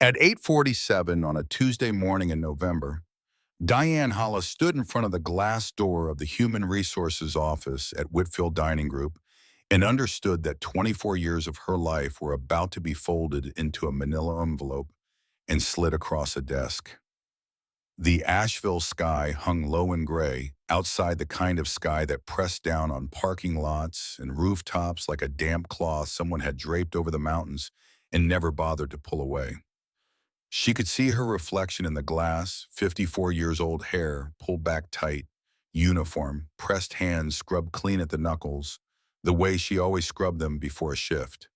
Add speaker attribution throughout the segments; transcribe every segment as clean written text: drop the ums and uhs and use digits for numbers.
Speaker 1: At 8:47 on a Tuesday morning in November, Diane Hollis stood in front of the glass door of the Human Resources office at Whitfield Dining Group and understood that 24 years of her life were about to be folded into a manila envelope and slid across a desk. The Asheville sky hung low and gray, outside the kind of sky that pressed down on parking lots and rooftops like a damp cloth someone had draped over the mountains and never bothered to pull away. She could see her reflection in the glass, 54 years old hair pulled back tight, uniform, pressed hands scrubbed clean at the knuckles, the way she always scrubbed them before a shift.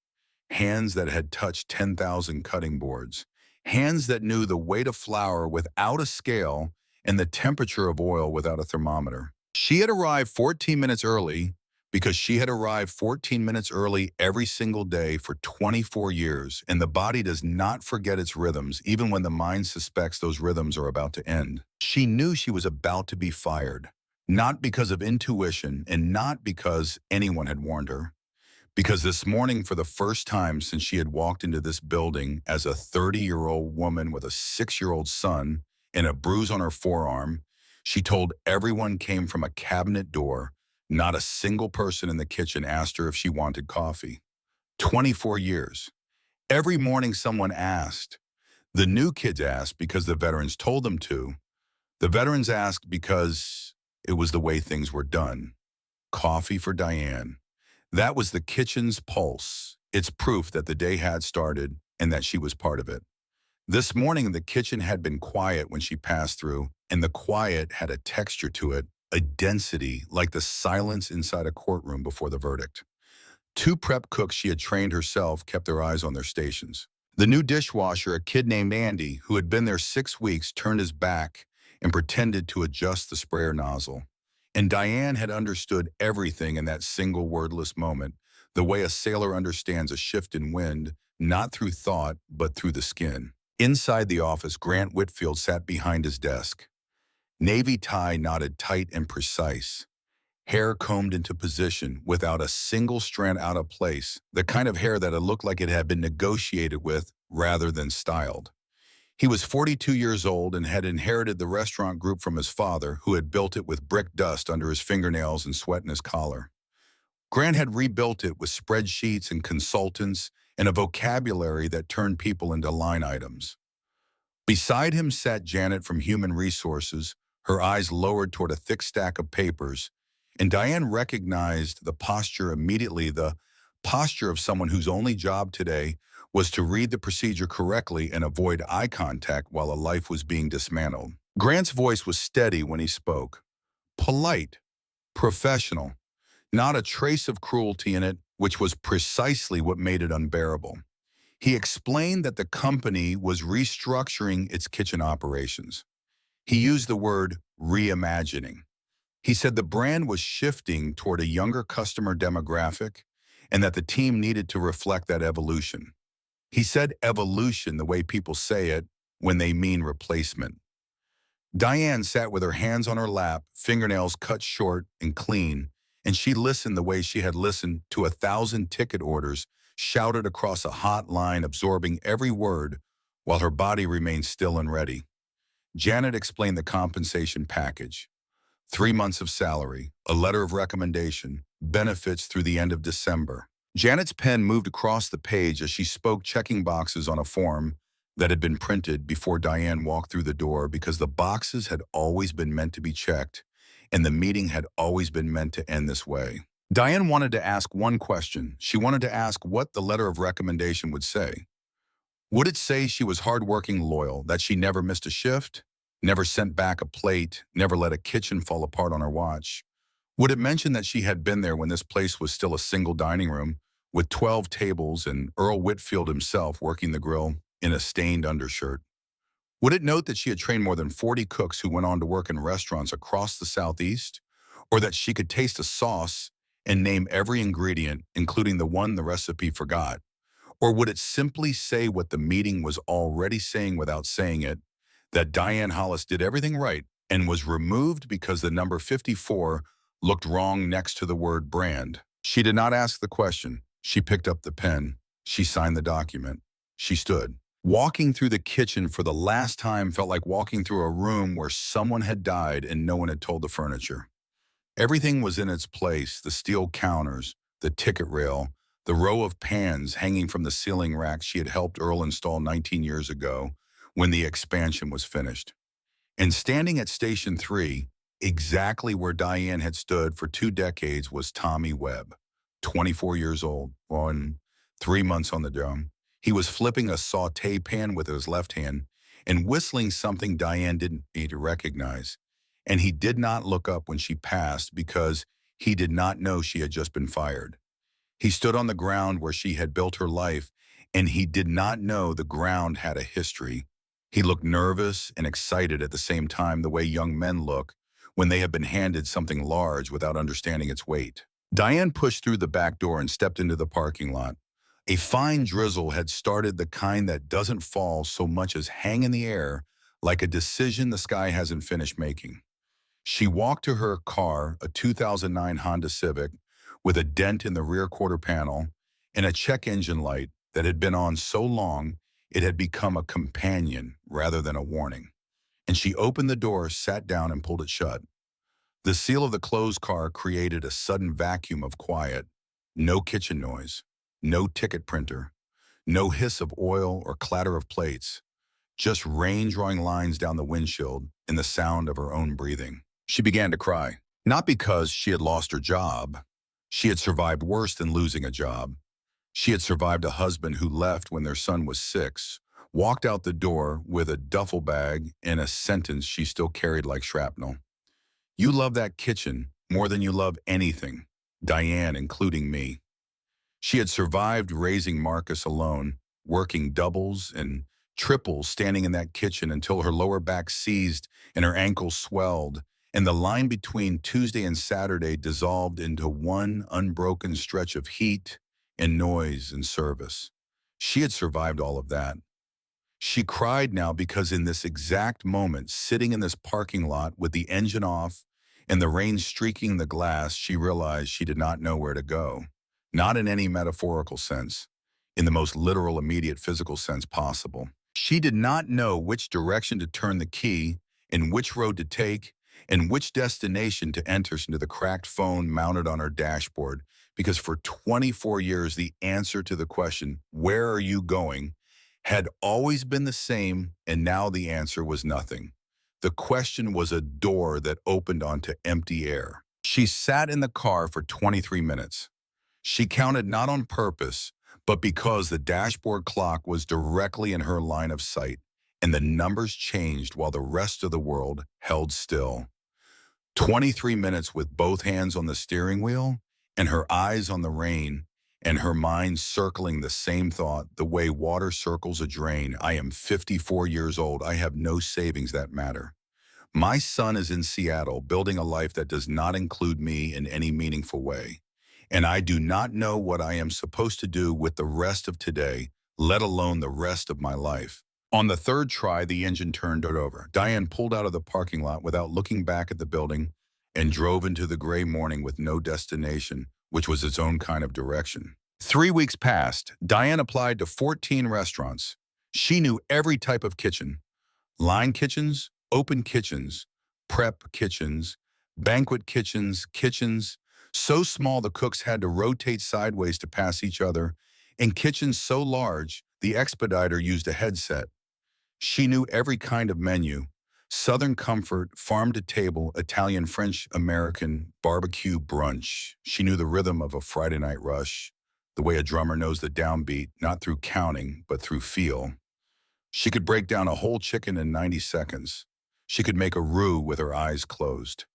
Speaker 1: Hands that had touched 10,000 cutting boards. Hands that knew the weight of flour without a scale and the temperature of oil without a thermometer. She had arrived 14 minutes early because she had arrived 14 minutes early every single day for 24 years, and the body does not forget its rhythms even when the mind suspects those rhythms are about to end. She knew she was about to be fired, not because of intuition and not because anyone had warned her. Because this morning, for the first time since she had walked into this building as a 30-year-old woman with a 6-year-old son and a bruise on her forearm, she told everyone came from a cabinet door. Not a single person in the kitchen asked her if she wanted coffee. 24 years. Every morning someone asked. The new kids asked because the veterans told them to. The veterans asked because it was the way things were done. Coffee for Diane. That was the kitchen's pulse, its proof that the day had started and that she was part of it. This morning, the kitchen had been quiet when she passed through, and the quiet had a texture to it, a density like the silence inside a courtroom before the verdict. Two prep cooks she had trained herself kept their eyes on their stations. The new dishwasher, a kid named Andy, who had been there 6 weeks, turned his back and pretended to adjust the sprayer nozzle. And Diane had understood everything in that single wordless moment, the way a sailor understands a shift in wind, not through thought, but through the skin. Inside the office, Grant Whitfield sat behind his desk. Navy tie knotted tight and precise. Hair combed into position without a single strand out of place, the kind of hair that it looked like it had been negotiated with rather than styled. He was 42 years old and had inherited the restaurant group from his father, who had built it with brick dust under his fingernails and sweat in his collar. Grant had rebuilt it with spreadsheets and consultants and a vocabulary that turned people into line items. Beside him sat Janet from Human Resources, her eyes lowered toward a thick stack of papers, and Diane recognized the posture immediately, the posture of someone whose only job today was to read the procedure correctly and avoid eye contact while a life was being dismantled. Grant's voice was steady when he spoke. Polite, professional, not a trace of cruelty in it, which was precisely what made it unbearable. He explained that the company was restructuring its kitchen operations. He used the word reimagining. He said the brand was shifting toward a younger customer demographic and that the team needed to reflect that evolution. He said evolution the way people say it when they mean replacement. Diane sat with her hands on her lap, fingernails cut short and clean, and she listened the way she had listened to 1,000 ticket orders shouted across a hot line, absorbing every word while her body remained still and ready. Janet explained the compensation package. 3 months of salary, a letter of recommendation, benefits through the end of December. Janet's pen moved across the page as she spoke, checking boxes on a form that had been printed before Diane walked through the door, because the boxes had always been meant to be checked, and the meeting had always been meant to end this way. Diane wanted to ask one question. She wanted to ask what the letter of recommendation would say. Would it say she was hardworking, loyal, that she never missed a shift, never sent back a plate, never let a kitchen fall apart on her watch? Would it mention that she had been there when this place was still a single dining room with 12 tables and Earl Whitfield himself working the grill in a stained undershirt? Would it note that she had trained more than 40 cooks who went on to work in restaurants across the Southeast? Or that she could taste a sauce and name every ingredient, including the one the recipe forgot? Or would it simply say what the meeting was already saying without saying it, that Diane Hollis did everything right and was removed because the number 54 looked wrong next to the word brand? She did not ask the question. She picked up the pen. She signed the document. She stood. Walking through the kitchen for the last time felt like walking through a room where someone had died and no one had told the furniture. Everything was in its place: the steel counters, the ticket rail, the row of pans hanging from the ceiling rack she had helped Earl install 19 years ago when the expansion was finished. And standing at Station 3, exactly where Diane had stood for 2 decades, was Tommy Webb, 24 years old, on 3 months on the dome. He was flipping a saute pan with his left hand and whistling something Diane didn't need to recognize. And he did not look up when she passed because he did not know she had just been fired. He stood on the ground where she had built her life, and he did not know the ground had a history. He looked nervous and excited at the same time, the way young men look when they have been handed something large without understanding its weight. Diane pushed through the back door and stepped into the parking lot. A fine drizzle had started, the kind that doesn't fall so much as hang in the air, like a decision the sky hasn't finished making. She walked to her car, a 2009 Honda Civic, with a dent in the rear quarter panel and a check engine light that had been on so long it had become a companion rather than a warning. And she opened the door, sat down, and pulled it shut. The seal of the closed car created a sudden vacuum of quiet. No kitchen noise, no ticket printer, no hiss of oil or clatter of plates, just rain drawing lines down the windshield and the sound of her own breathing. She began to cry, not because she had lost her job. She had survived worse than losing a job. She had survived a husband who left when their son was 6, walked out the door with a duffel bag and a sentence she still carried like shrapnel. "You love that kitchen more than you love anything, Diane, including me." She had survived raising Marcus alone, working doubles and triples, standing in that kitchen until her lower back seized and her ankles swelled, and the line between Tuesday and Saturday dissolved into one unbroken stretch of heat and noise and service. She had survived all of that. She cried now because in this exact moment, sitting in this parking lot with the engine off and the rain streaking the glass, she realized she did not know where to go. Not in any metaphorical sense, in the most literal, immediate physical sense possible. She did not know which direction to turn the key, and which road to take, and which destination to enter into the cracked phone mounted on her dashboard, because for 24 years, the answer to the question, "Where are you going?" had always been the same, and now the answer was nothing. The question was a door that opened onto empty air. She sat in the car for 23 minutes. She counted not on purpose, but because the dashboard clock was directly in her line of sight, and the numbers changed while the rest of the world held still. 23 minutes with both hands on the steering wheel, and her eyes on the rain, and her mind circling the same thought, the way water circles a drain. "I am 54 years old. I have no savings that matter. My son is in Seattle, building a life that does not include me in any meaningful way. And I do not know what I am supposed to do with the rest of today, let alone the rest of my life." On the third try, the engine turned it over. Diane pulled out of the parking lot without looking back at the building and drove into the gray morning with no destination, which was its own kind of direction. 3 weeks passed. Diane applied to 14 restaurants. She knew every type of kitchen: line kitchens, open kitchens, prep kitchens, banquet kitchens, kitchens so small the cooks had to rotate sideways to pass each other, and kitchens so large the expediter used a headset. She knew every kind of menu: Southern comfort, farm to table, Italian, French, American, barbecue, brunch. She knew the rhythm of a Friday night rush, the way a drummer knows the downbeat, not through counting, but through feel. She could break down a whole chicken in 90 seconds. She could make a roux with her eyes closed.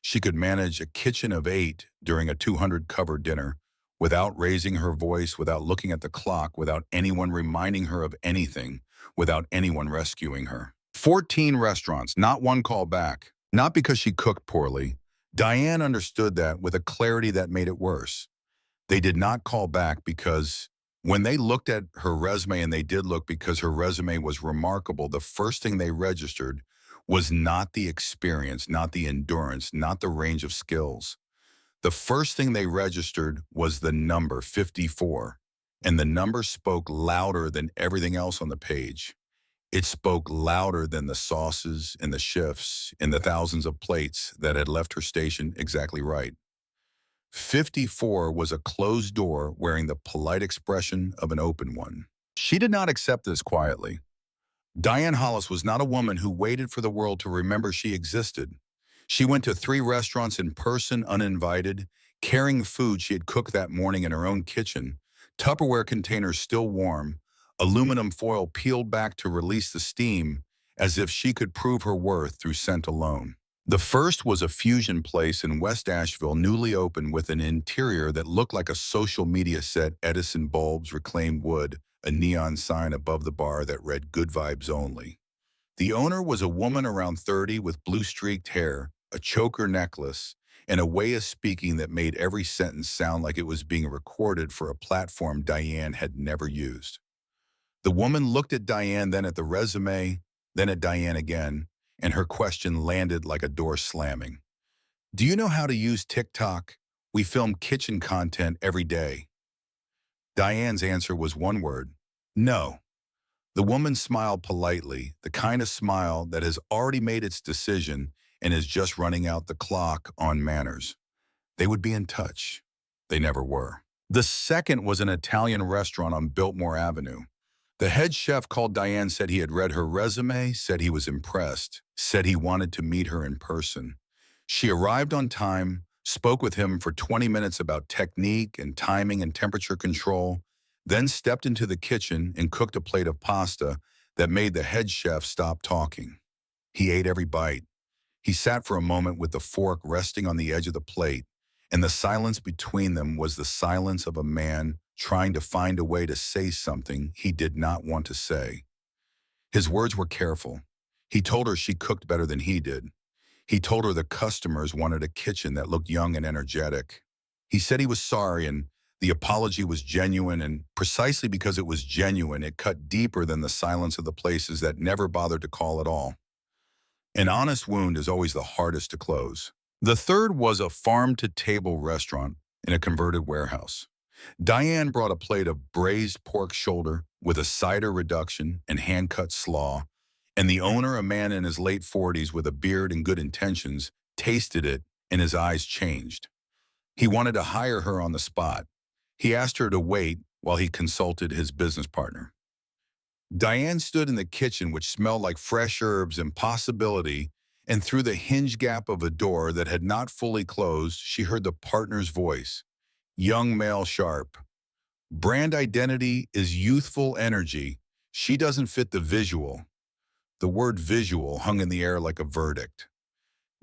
Speaker 1: She could manage a kitchen of 8 during a 200-cover dinner without raising her voice, without looking at the clock, without anyone reminding her of anything, without anyone rescuing her. 14 restaurants, not one call back. Not because she cooked poorly. Diane understood that with a clarity that made it worse. They did not call back because when they looked at her resume, and they did look because her resume was remarkable, the first thing they registered was not the experience, not the endurance, not the range of skills. The first thing they registered was the number 54. And the number spoke louder than everything else on the page. It spoke louder than the sauces and the shifts and the thousands of plates that had left her station exactly right. 54 was a closed door wearing the polite expression of an open one. She did not accept this quietly. Diane Hollis was not a woman who waited for the world to remember she existed. She went to 3 restaurants in person, uninvited, carrying food she had cooked that morning in her own kitchen, Tupperware containers still warm, aluminum foil peeled back to release the steam, as if she could prove her worth through scent alone. The first was a fusion place in West Asheville, newly opened, with an interior that looked like a social media set, Edison bulbs, reclaimed wood, a neon sign above the bar that read "Good Vibes Only." The owner was a woman around 30 with blue-streaked hair, a choker necklace, and a way of speaking that made every sentence sound like it was being recorded for a platform Diane had never used. The woman looked at Diane, then at the resume, then at Diane again, and her question landed like a door slamming. "Do you know how to use TikTok? We film kitchen content every day." Diane's answer was one word: "No." The woman smiled politely, the kind of smile that has already made its decision and is just running out the clock on manners. They would be in touch. They never were. The second was an Italian restaurant on Biltmore Avenue. The head chef called Diane, said he had read her resume, said he was impressed, said he wanted to meet her in person. She arrived on time, spoke with him for 20 minutes about technique and timing and temperature control, then stepped into the kitchen and cooked a plate of pasta that made the head chef stop talking. He ate every bite. He sat for a moment with the fork resting on the edge of the plate, and the silence between them was the silence of a man trying to find a way to say something he did not want to say. His words were careful. He told her she cooked better than he did. He told her the customers wanted a kitchen that looked young and energetic. He said he was sorry, and the apology was genuine, and precisely because it was genuine, it cut deeper than the silence of the places that never bothered to call at all. An honest wound is always the hardest to close. The third was a farm-to-table restaurant in a converted warehouse. Diane brought a plate of braised pork shoulder with a cider reduction and hand-cut slaw, and the owner, a man in his late 40s with a beard and good intentions, tasted it and his eyes changed. He wanted to hire her on the spot. He asked her to wait while he consulted his business partner. Diane stood in the kitchen, which smelled like fresh herbs and possibility, and through the hinge gap of a door that had not fully closed, she heard the partner's voice. Young male, sharp. Brand identity is youthful energy. She doesn't fit the visual. The word visual hung in the air like a verdict.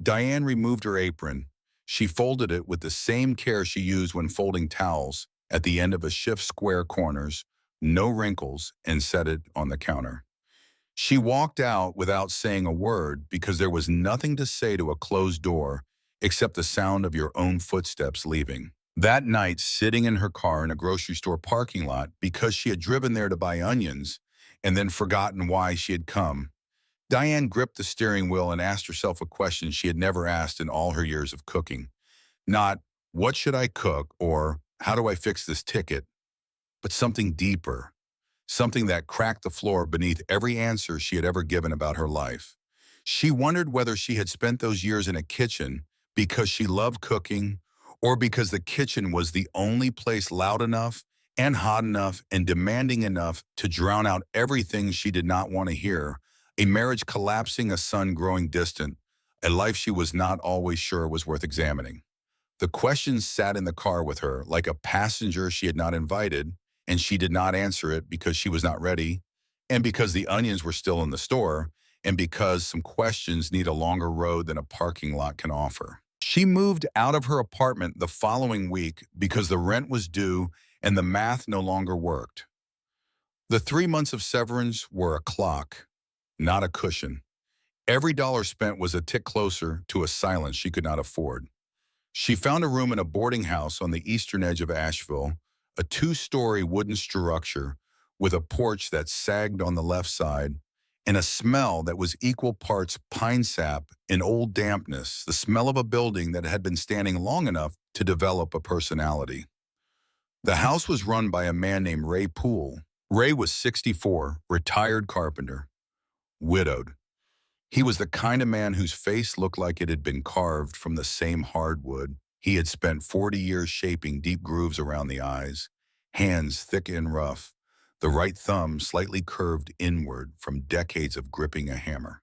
Speaker 1: Diane removed her apron. She folded it with the same care she used when folding towels at the end of a shift, square corners, no wrinkles, and set it on the counter. She walked out without saying a word because there was nothing to say to a closed door except the sound of your own footsteps leaving. That night, sitting in her car in a grocery store parking lot because she had driven there to buy onions and then forgotten why she had come, Diane gripped the steering wheel and asked herself a question she had never asked in all her years of cooking. Not, "What should I cook?" or "How do I fix this ticket?" but something deeper, something that cracked the floor beneath every answer she had ever given about her life. She wondered whether she had spent those years in a kitchen because she loved cooking, or because the kitchen was the only place loud enough and hot enough and demanding enough to drown out everything she did not want to hear: a marriage collapsing, a son growing distant, a life she was not always sure was worth examining. The questions sat in the car with her like a passenger she had not invited, and she did not answer it because she was not ready, and because the onions were still in the store, and because some questions need a longer road than a parking lot can offer. She moved out of her apartment the following week because the rent was due and the math no longer worked. The 3 months of severance were a clock, not a cushion. Every dollar spent was a tick closer to a silence she could not afford. She found a room in a boarding house on the eastern edge of Asheville, a 2-story wooden structure with a porch that sagged on the left side, and a smell that was equal parts pine sap and old dampness, the smell of a building that had been standing long enough to develop a personality. The house was run by a man named Ray Poole. Ray was 64, retired carpenter, widowed. He was the kind of man whose face looked like it had been carved from the same hardwood. He had spent 40 years shaping deep grooves around the eyes, hands thick and rough, the right thumb slightly curved inward from decades of gripping a hammer.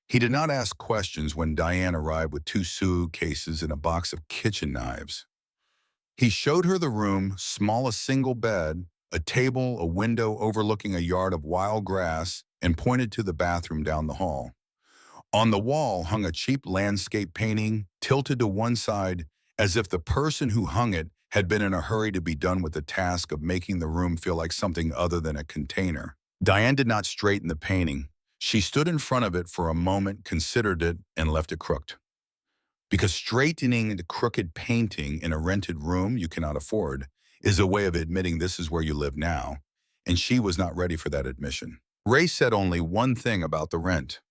Speaker 1: He did not ask questions when Diane arrived with 2 suitcases and a box of kitchen knives. He showed her the room, small as single bed, a table, a window overlooking a yard of wild grass, and pointed to the bathroom down the hall. On the wall hung a cheap landscape painting, tilted to one side, as if the person who hung it had been in a hurry to be done with the task of making the room feel like something other than a container. Diane did not straighten the painting. She stood in front of it for a moment, considered it, and left it crooked. Because straightening the crooked painting in a rented room you cannot afford is a way of admitting this is where you live now, and she was not ready for that admission. Ray said only one thing about the rent.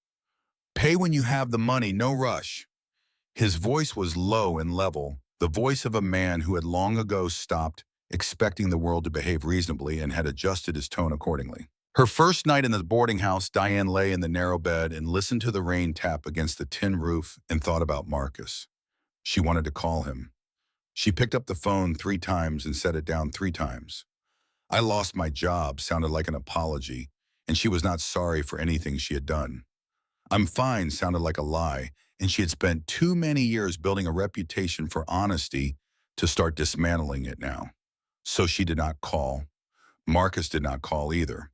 Speaker 1: Pay when you have the money, no rush. His voice was low and level, the voice of a man who had long ago stopped expecting the world to behave reasonably and had adjusted his tone accordingly. Her first night in the boarding house, Diane lay in the narrow bed and listened to the rain tap against the tin roof and thought about Marcus. She wanted to call him. She picked up the phone 3 times and set it down 3 times. I lost my job sounded like an apology, and she was not sorry for anything she had done. I'm fine sounded like a lie, and she had spent too many years building a reputation for honesty to start dismantling it now. So she did not call. Marcus did not call either.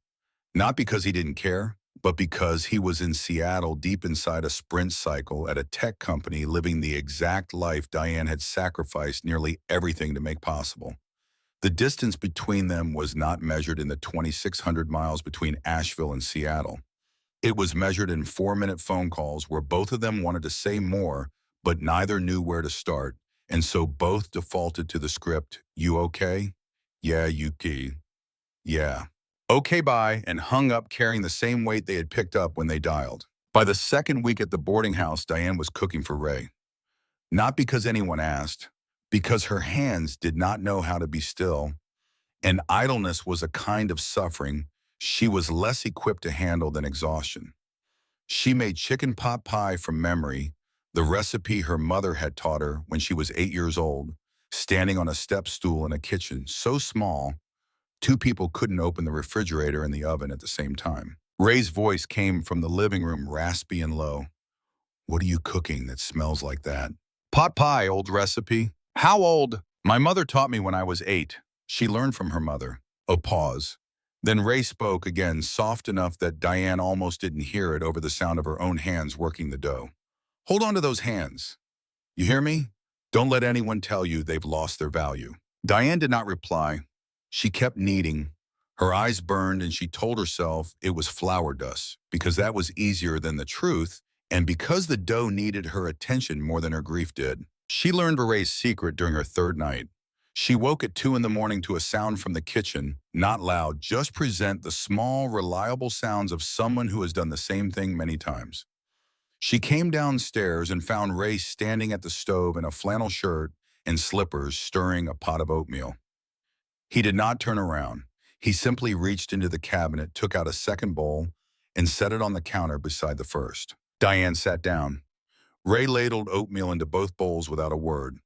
Speaker 1: Not because he didn't care, but because he was in Seattle deep inside a sprint cycle at a tech company living the exact life Diane had sacrificed nearly everything to make possible. The distance between them was not measured in the 2,600 miles between Asheville and Seattle. It was measured in 4-minute phone calls where both of them wanted to say more, but neither knew where to start, and so both defaulted to the script, "You okay? Yeah, you key. Yeah. Okay, bye," and hung up carrying the same weight they had picked up when they dialed. By the second week at the boarding house, Diane was cooking for Ray. Not because anyone asked, because her hands did not know how to be still, and idleness was a kind of suffering she was less equipped to handle than exhaustion. She made chicken pot pie from memory, the recipe her mother had taught her when she was 8 years old, standing on a step stool in a kitchen so small 2 people couldn't open the refrigerator and the oven at the same time. Ray's voice came from the living room, raspy and low. "What are you cooking that smells like that?" "Pot pie, old recipe." "How old?" "My mother taught me when I was 8. She learned from her mother." A pause. Then Ray spoke again, soft enough that Diane almost didn't hear it over the sound of her own hands working the dough. "Hold on to those hands. You hear me? Don't let anyone tell you they've lost their value." Diane did not reply. She kept kneading. Her eyes burned, and she told herself it was flour dust, because that was easier than the truth, and because the dough needed her attention more than her grief did. She learned Ray's secret during her 3rd night. She woke at 2 in the morning to a sound from the kitchen, not loud, just present the small, reliable sounds of someone who has done the same thing many times. She came downstairs and found Ray standing at the stove in a flannel shirt and slippers, stirring a pot of oatmeal. He did not turn around. He simply reached into the cabinet, took out a second bowl, and set it on the counter beside the first. Diane sat down. Ray ladled oatmeal into both bowls without a word.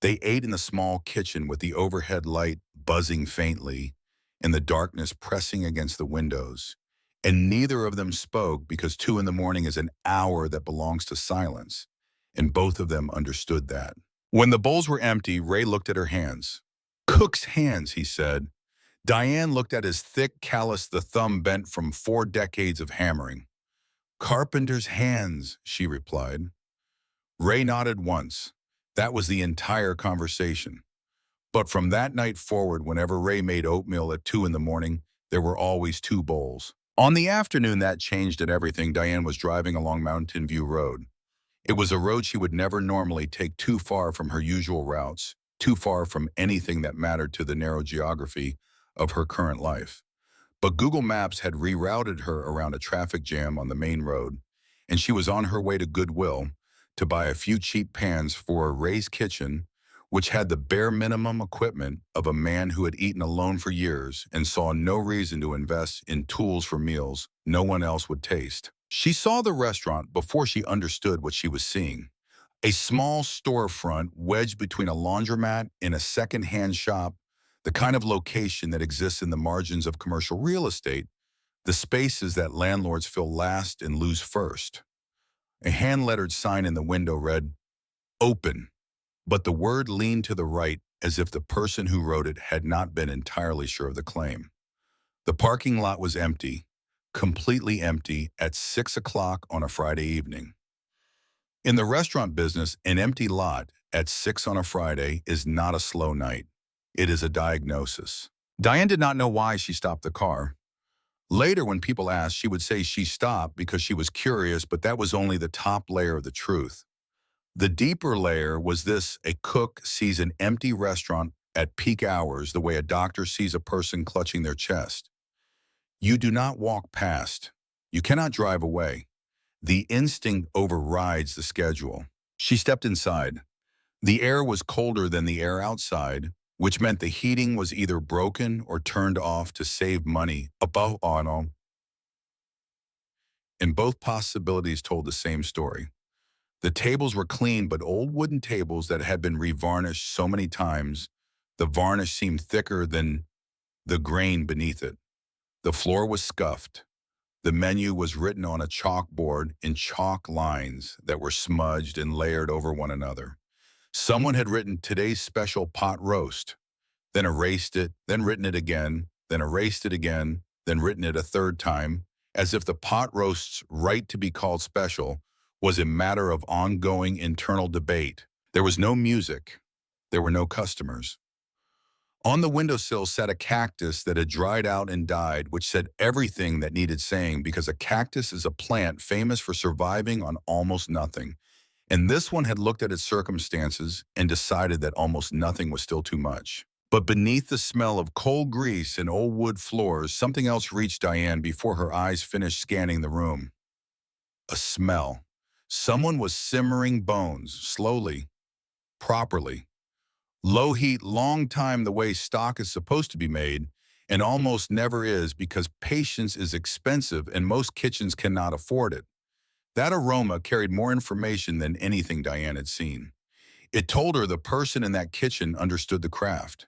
Speaker 1: They ate in the small kitchen with the overhead light buzzing faintly and the darkness pressing against the windows. And neither of them spoke because 2 in the morning is an hour that belongs to silence, and both of them understood that. When the bowls were empty, Ray looked at her hands. "Cook's hands," he said. Diane looked at his thick callus, the thumb bent from 4 decades of hammering. "Carpenter's hands," she replied. Ray nodded once. That was the entire conversation. But from that night forward, whenever Ray made oatmeal at 2 in the morning, there were always 2 bowls. On the afternoon that changed at everything, Diane was driving along Mountain View Road. It was a road she would never normally take, too far from her usual routes, too far from anything that mattered to the narrow geography of her current life. But Google Maps had rerouted her around a traffic jam on the main road, and she was on her way to Goodwill to buy a few cheap pans for Ray's kitchen which had the bare minimum equipment of a man who had eaten alone for years and saw no reason to invest in tools for meals no one else would taste. She saw the restaurant before she understood what she was seeing. A small storefront wedged between a laundromat and a second-hand shop, the kind of location that exists in the margins of commercial real estate, the spaces that landlords fill last and lose first. A hand-lettered sign in the window read, "Open," but the word leaned to the right as if the person who wrote it had not been entirely sure of the claim. The parking lot was empty, completely empty at 6 o'clock on a Friday evening. In the restaurant business, an empty lot at 6 on a Friday is not a slow night. It is a diagnosis. Diane did not know why she stopped the car. Later, when people asked, she would say she stopped because she was curious, but that was only the top layer of the truth. The deeper layer was this: a cook sees an empty restaurant at peak hours the way a doctor sees a person clutching their chest. You do not walk past. You cannot drive away. The instinct overrides the schedule. She stepped inside. The air was colder than the air outside, which meant the heating was either broken or turned off to save money. Above all, and both possibilities told the same story. The tables were clean, but old wooden tables that had been revarnished so many times, the varnish seemed thicker than the grain beneath it. The floor was scuffed. The menu was written on a chalkboard in chalk lines that were smudged and layered over one another. Someone had written today's special pot roast, then erased it, then written it again, then erased it again, then written it a third time, as if the pot roast's right to be called special was a matter of ongoing internal debate. There was no music. There were no customers. On the windowsill sat a cactus that had dried out and died, which said everything that needed saying, because a cactus is a plant famous for surviving on almost nothing. And this one had looked at its circumstances and decided that almost nothing was still too much. But beneath the smell of coal grease and old wood floors, something else reached Diane before her eyes finished scanning the room. A smell. Someone was simmering bones, slowly, properly. Low heat, long time the way stock is supposed to be made, and almost never is because patience is expensive and most kitchens cannot afford it. That aroma carried more information than anything Diane had seen. It told her the person in that kitchen understood the craft.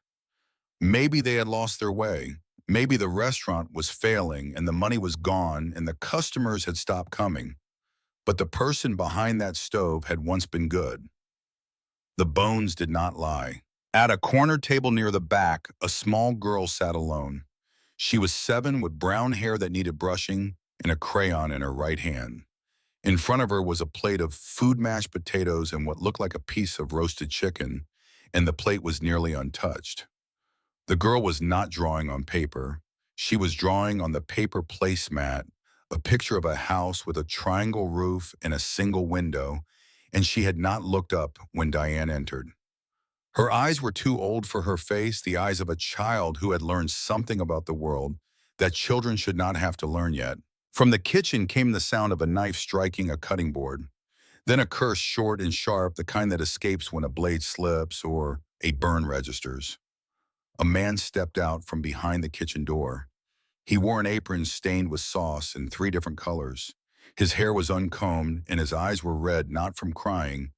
Speaker 1: Maybe they had lost their way. Maybe the restaurant was failing and the money was gone and the customers had stopped coming. But the person behind that stove had once been good. The bones did not lie. At a corner table near the back, a small girl sat alone. She was 7 with brown hair that needed brushing and a crayon in her right hand. In front of her was a plate of food mashed potatoes and what looked like a piece of roasted chicken, and the plate was nearly untouched. The girl was not drawing on paper. She was drawing on the paper placemat, a picture of a house with a triangle roof and a single window, and she had not looked up when Diane entered. Her eyes were too old for her face, the eyes of a child who had learned something about the world that children should not have to learn yet. From the kitchen came the sound of a knife striking a cutting board, then a curse short and sharp, the kind that escapes when a blade slips or a burn registers. A man stepped out from behind the kitchen door. He wore an apron stained with sauce in 3 different colors. His hair was uncombed and his eyes were red not from crying,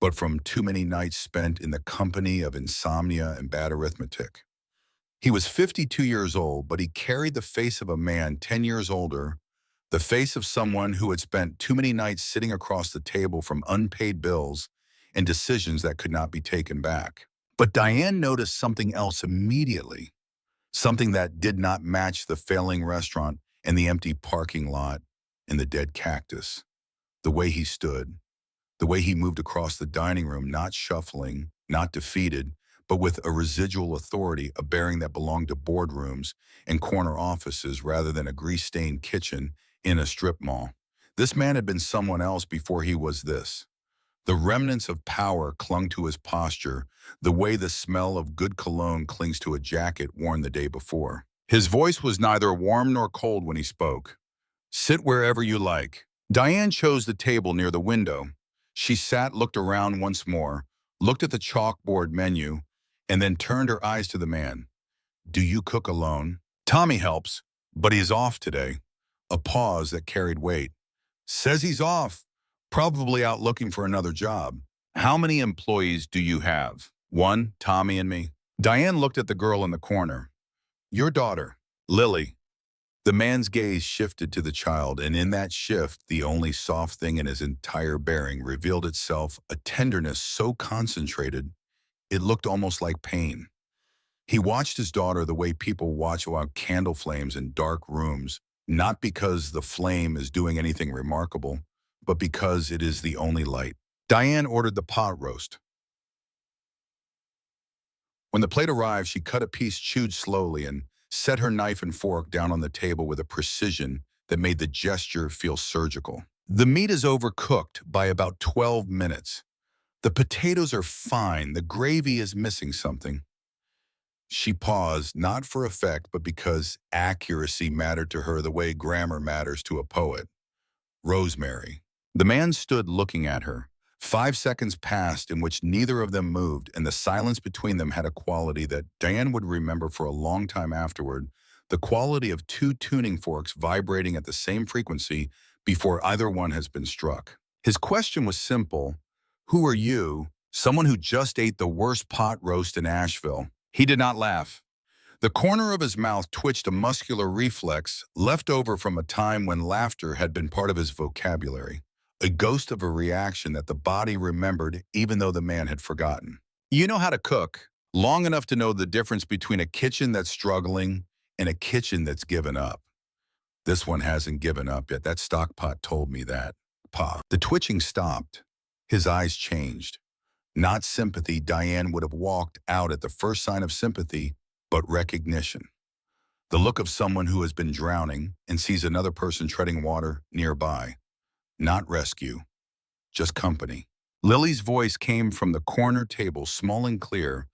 Speaker 1: but from too many nights spent in the company of insomnia and bad arithmetic. He was 52 years old, but he carried the face of a man 10 years older, the face of someone who had spent too many nights sitting across the table from unpaid bills and decisions that could not be taken back. But Diane noticed something else immediately, something that did not match the failing restaurant and the empty parking lot and the dead cactus. The way he stood, the way he moved across the dining room, not shuffling, not defeated, but with a residual authority, a bearing that belonged to boardrooms and corner offices rather than a grease-stained kitchen in a strip mall. This man had been someone else before he was this. The remnants of power clung to his posture, the way the smell of good cologne clings to a jacket worn the day before. His voice was neither warm nor cold when he spoke. "Sit wherever you like." Diane chose the table near the window. She sat, looked around once more, looked at the chalkboard menu, and then turned her eyes to the man. Do you cook alone? Tommy helps, but he's off today. A pause that carried weight. Says he's off, probably out looking for another job. How many employees do you have? One, Tommy and me. Diane looked at the girl in the corner. Your daughter, Lily. The man's gaze shifted to the child, and in that shift, the only soft thing in his entire bearing revealed itself, a tenderness so concentrated, it looked almost like pain. He watched his daughter the way people watch out candle flames in dark rooms, not because the flame is doing anything remarkable, but because it is the only light. Diane ordered the pot roast. When the plate arrived, she cut a piece, chewed slowly, and set her knife and fork down on the table with a precision that made the gesture feel surgical. The meat is overcooked by about 12 minutes. The potatoes are fine. The gravy is missing something. She paused, not for effect, but because accuracy mattered to her the way grammar matters to a poet. Rosemary. The man stood looking at her. 5 seconds passed in which neither of them moved, and the silence between them had a quality that Diane would remember for a long time afterward, the quality of two tuning forks vibrating at the same frequency before either one has been struck. His question was simple. Who are you? Someone who just ate the worst pot roast in Asheville. He did not laugh. The corner of his mouth twitched, a muscular reflex left over from a time when laughter had been part of his vocabulary, a ghost of a reaction that the body remembered even though the man had forgotten. You know how to cook, long enough to know the difference between a kitchen that's struggling and a kitchen that's given up. This one hasn't given up yet. That stock pot told me that. Pa. The twitching stopped. His eyes changed. Not sympathy. Diane would have walked out at the first sign of sympathy, but recognition. The look of someone who has been drowning and sees another person treading water nearby. Not rescue, just company. Lily's voice came from the corner table, small and clear,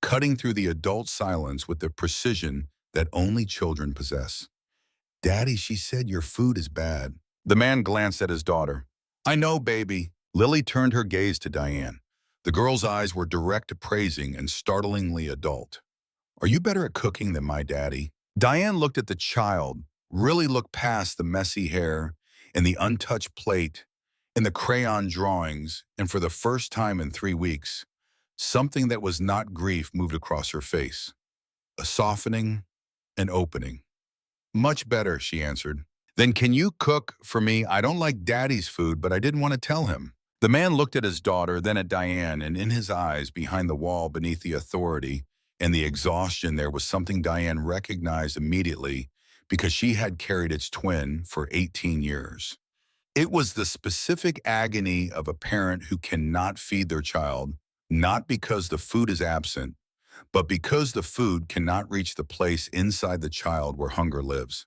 Speaker 1: cutting through the adult silence with the precision that only children possess. Daddy, she said your food is bad. The man glanced at his daughter. I know, baby. Lily turned her gaze to Diane. The girl's eyes were direct, appraising, and startlingly adult. Are you better at cooking than my daddy? Diane looked at the child, really looked past the messy hair and the untouched plate and the crayon drawings, and for the first time in 3 weeks, something that was not grief moved across her face. A softening, an opening. Much better, she answered. Then can you cook for me? I don't like Daddy's food, but I didn't want to tell him. The man looked at his daughter, then at Diane, and in his eyes, behind the wall, beneath the authority and the exhaustion, there was something Diane recognized immediately because she had carried its twin for 18 years. It was the specific agony of a parent who cannot feed their child, not because the food is absent, but because the food cannot reach the place inside the child where hunger lives.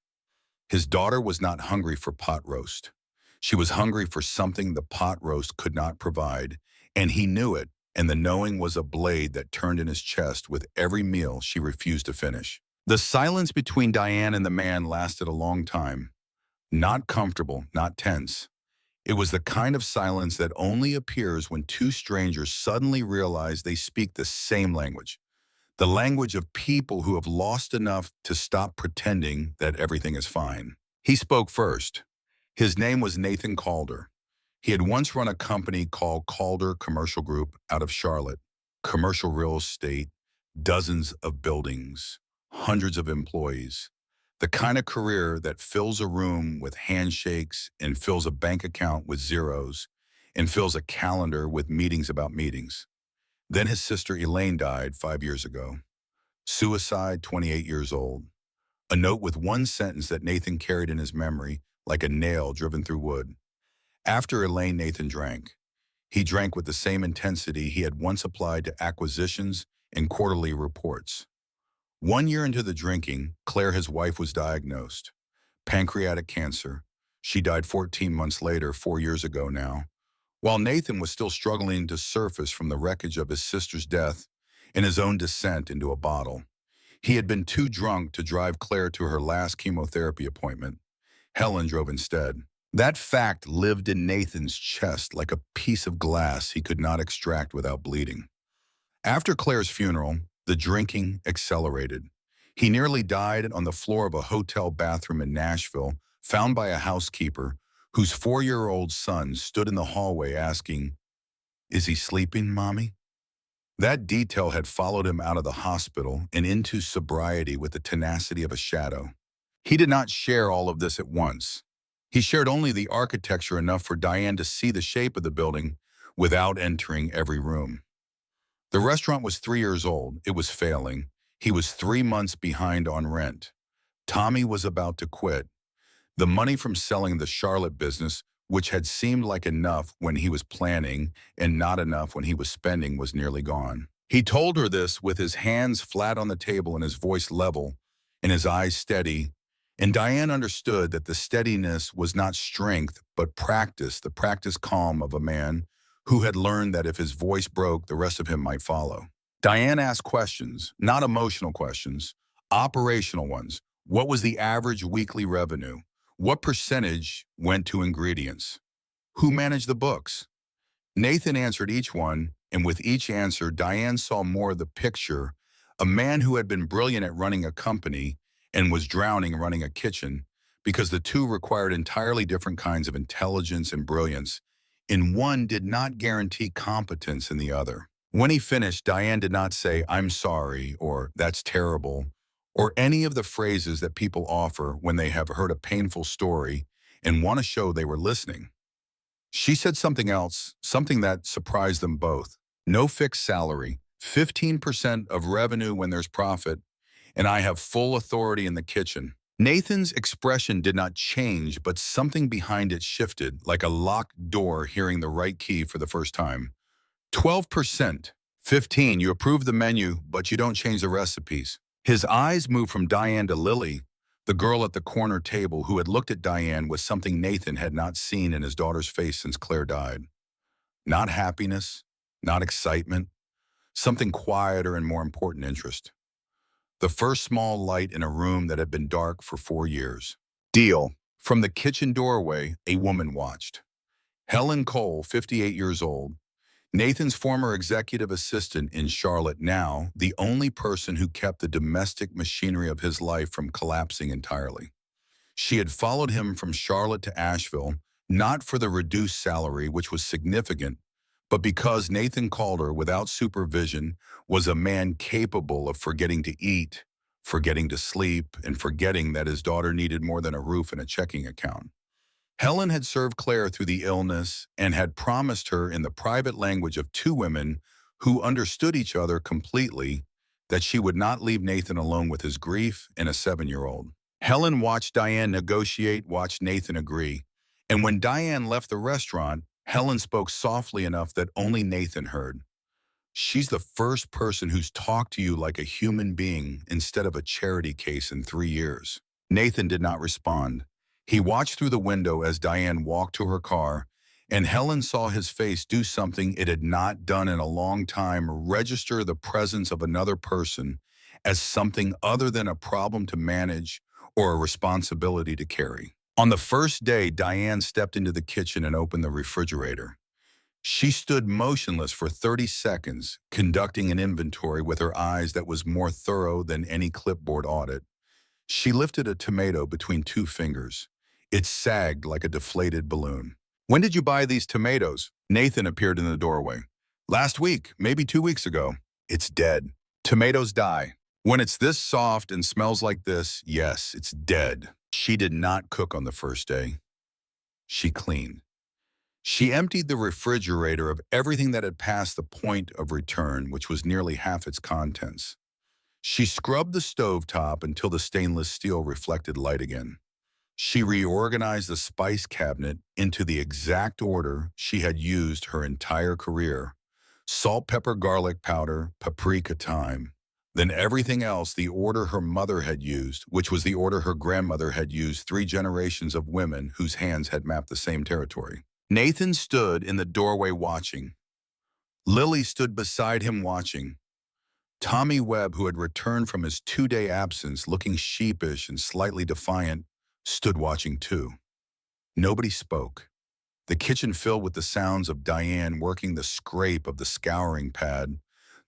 Speaker 1: His daughter was not hungry for pot roast. She was hungry for something the pot roast could not provide, and he knew it, and the knowing was a blade that turned in his chest with every meal she refused to finish. The silence between Diane and the man lasted a long time. Not comfortable, not tense. It was the kind of silence that only appears when two strangers suddenly realize they speak the same language. The language of people who have lost enough to stop pretending that everything is fine. He spoke first. His name was Nathan Calder. He had once run a company called Calder Commercial Group out of Charlotte. Commercial real estate, dozens of buildings, hundreds of employees. The kind of career that fills a room with handshakes and fills a bank account with zeros and fills a calendar with meetings about meetings. Then his sister Elaine died 5 years ago. Suicide, 28 years old. A note with one sentence that Nathan carried in his memory like a nail driven through wood. After Elaine, Nathan drank. He drank with the same intensity he had once applied to acquisitions and quarterly reports. 1 year into the drinking, Claire, his wife, was diagnosed. Pancreatic cancer. She died 14 months later, 4 years ago now. While Nathan was still struggling to surface from the wreckage of his sister's death and his own descent into a bottle. He had been too drunk to drive Claire to her last chemotherapy appointment. Helen drove instead. That fact lived in Nathan's chest like a piece of glass he could not extract without bleeding. After Claire's funeral, the drinking accelerated. He nearly died on the floor of a hotel bathroom in Nashville, found by a housekeeper whose 4-year-old son stood in the hallway asking, "Is he sleeping, Mommy?" That detail had followed him out of the hospital and into sobriety with the tenacity of a shadow. He did not share all of this at once. He shared only the architecture enough for Diane to see the shape of the building without entering every room. The restaurant was 3 years old. It was failing. He was 3 months behind on rent. Tommy was about to quit. The money from selling the Charlotte business, which had seemed like enough when he was planning and not enough when he was spending, was nearly gone. He told her this with his hands flat on the table and his voice level and his eyes steady, and Diane understood that the steadiness was not strength but practice, the practice calm of a man who had learned that if his voice broke, the rest of him might follow. Diane asked questions, not emotional questions, operational ones. What was the average weekly revenue? What percentage went to ingredients? Who managed the books? Nathan answered each one, and with each answer, Diane saw more of the picture, a man who had been brilliant at running a company and was drowning running a kitchen, because the two required entirely different kinds of intelligence and brilliance, and one did not guarantee competence in the other. When he finished, Diane did not say, "I'm sorry," or "That's terrible," or any of the phrases that people offer when they have heard a painful story and want to show they were listening. She said something else, something that surprised them both. No fixed salary, 15% of revenue when there's profit, and I have full authority in the kitchen. Nathan's expression did not change, but something behind it shifted, like a locked door hearing the right key for the first time. 12%. 15, you approve the menu, but you don't change the recipes. His eyes moved from Diane to Lily, the girl at the corner table who had looked at Diane with something Nathan had not seen in his daughter's face since Claire died. Not happiness, not excitement, something quieter and more important interest. The first small light in a room that had been dark for 4 years. Deal. From the kitchen doorway, a woman watched. Helen Cole, 58 years old, Nathan's former executive assistant in Charlotte, now the only person who kept the domestic machinery of his life from collapsing entirely. She had followed him from Charlotte to Asheville, not for the reduced salary, which was significant, but because Nathan Calder, without supervision, was a man capable of forgetting to eat, forgetting to sleep, and forgetting that his daughter needed more than a roof and a checking account. Helen had served Claire through the illness and had promised her in the private language of two women who understood each other completely that she would not leave Nathan alone with his grief and a 7-year-old. Helen watched Diane negotiate, watched Nathan agree. And when Diane left the restaurant, Helen spoke softly enough that only Nathan heard. "She's the first person who's talked to you like a human being instead of a charity case in 3 years." Nathan did not respond. He watched through the window as Diane walked to her car, and Helen saw his face do something it had not done in a long time, register the presence of another person as something other than a problem to manage or a responsibility to carry. On the first day, Diane stepped into the kitchen and opened the refrigerator. She stood motionless for 30 seconds, conducting an inventory with her eyes that was more thorough than any clipboard audit. She lifted a tomato between two fingers. It sagged like a deflated balloon. "When did you buy these tomatoes?" Nathan appeared in the doorway. "Last week, maybe 2 weeks ago." "It's dead." "Tomatoes die. When it's this soft and smells like this, yes, it's dead." She did not cook on the first day. She cleaned. She emptied the refrigerator of everything that had passed the point of return, which was nearly half its contents. She scrubbed the stovetop until the stainless steel reflected light again. She reorganized the spice cabinet into the exact order she had used her entire career: salt, pepper, garlic powder, paprika, thyme. Then everything else the order her mother had used, which was the order her grandmother had used 3 generations of women whose hands had mapped the same territory. Nathan stood in the doorway watching. Lily stood beside him watching. Tommy Webb, who had returned from his 2-day absence looking sheepish and slightly defiant, stood watching too. Nobody spoke. The kitchen filled with the sounds of Diane working the scrape of the scouring pad,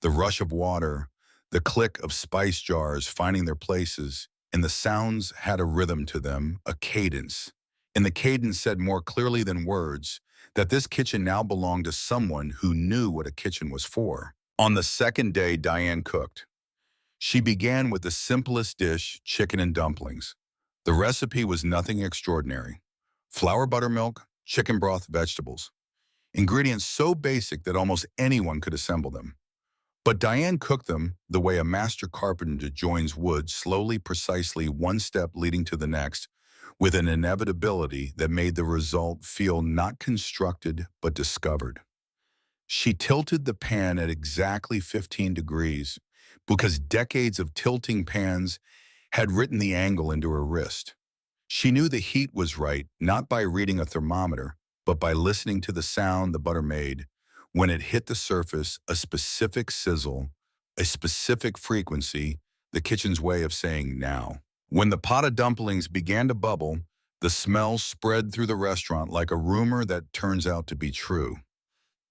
Speaker 1: the rush of water, the click of spice jars finding their places, and the sounds had a rhythm to them, a cadence. And the cadence said more clearly than words that this kitchen now belonged to someone who knew what a kitchen was for. On the second day, Diane cooked. She began with the simplest dish, chicken and dumplings. The recipe was nothing extraordinary. Flour, buttermilk, chicken broth, vegetables. Ingredients so basic that almost anyone could assemble them. But Diane cooked them the way a master carpenter joins wood, slowly, precisely, one step leading to the next, with an inevitability that made the result feel not constructed but discovered. She tilted the pan at exactly 15 degrees because decades of tilting pans had written the angle into her wrist. She knew the heat was right, not by reading a thermometer, but by listening to the sound the butter made. When it hit the surface, a specific sizzle, a specific frequency, the kitchen's way of saying now. When the pot of dumplings began to bubble, the smell spread through the restaurant like a rumor that turns out to be true.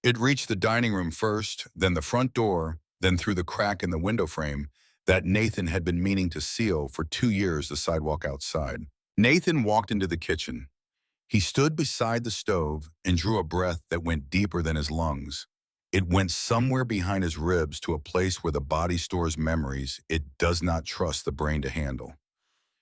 Speaker 1: It reached the dining room first, then the front door, then through the crack in the window frame that Nathan had been meaning to seal for 2 years the sidewalk outside. Nathan walked into the kitchen. He stood beside the stove and drew a breath that went deeper than his lungs. It went somewhere behind his ribs to a place where the body stores memories it does not trust the brain to handle.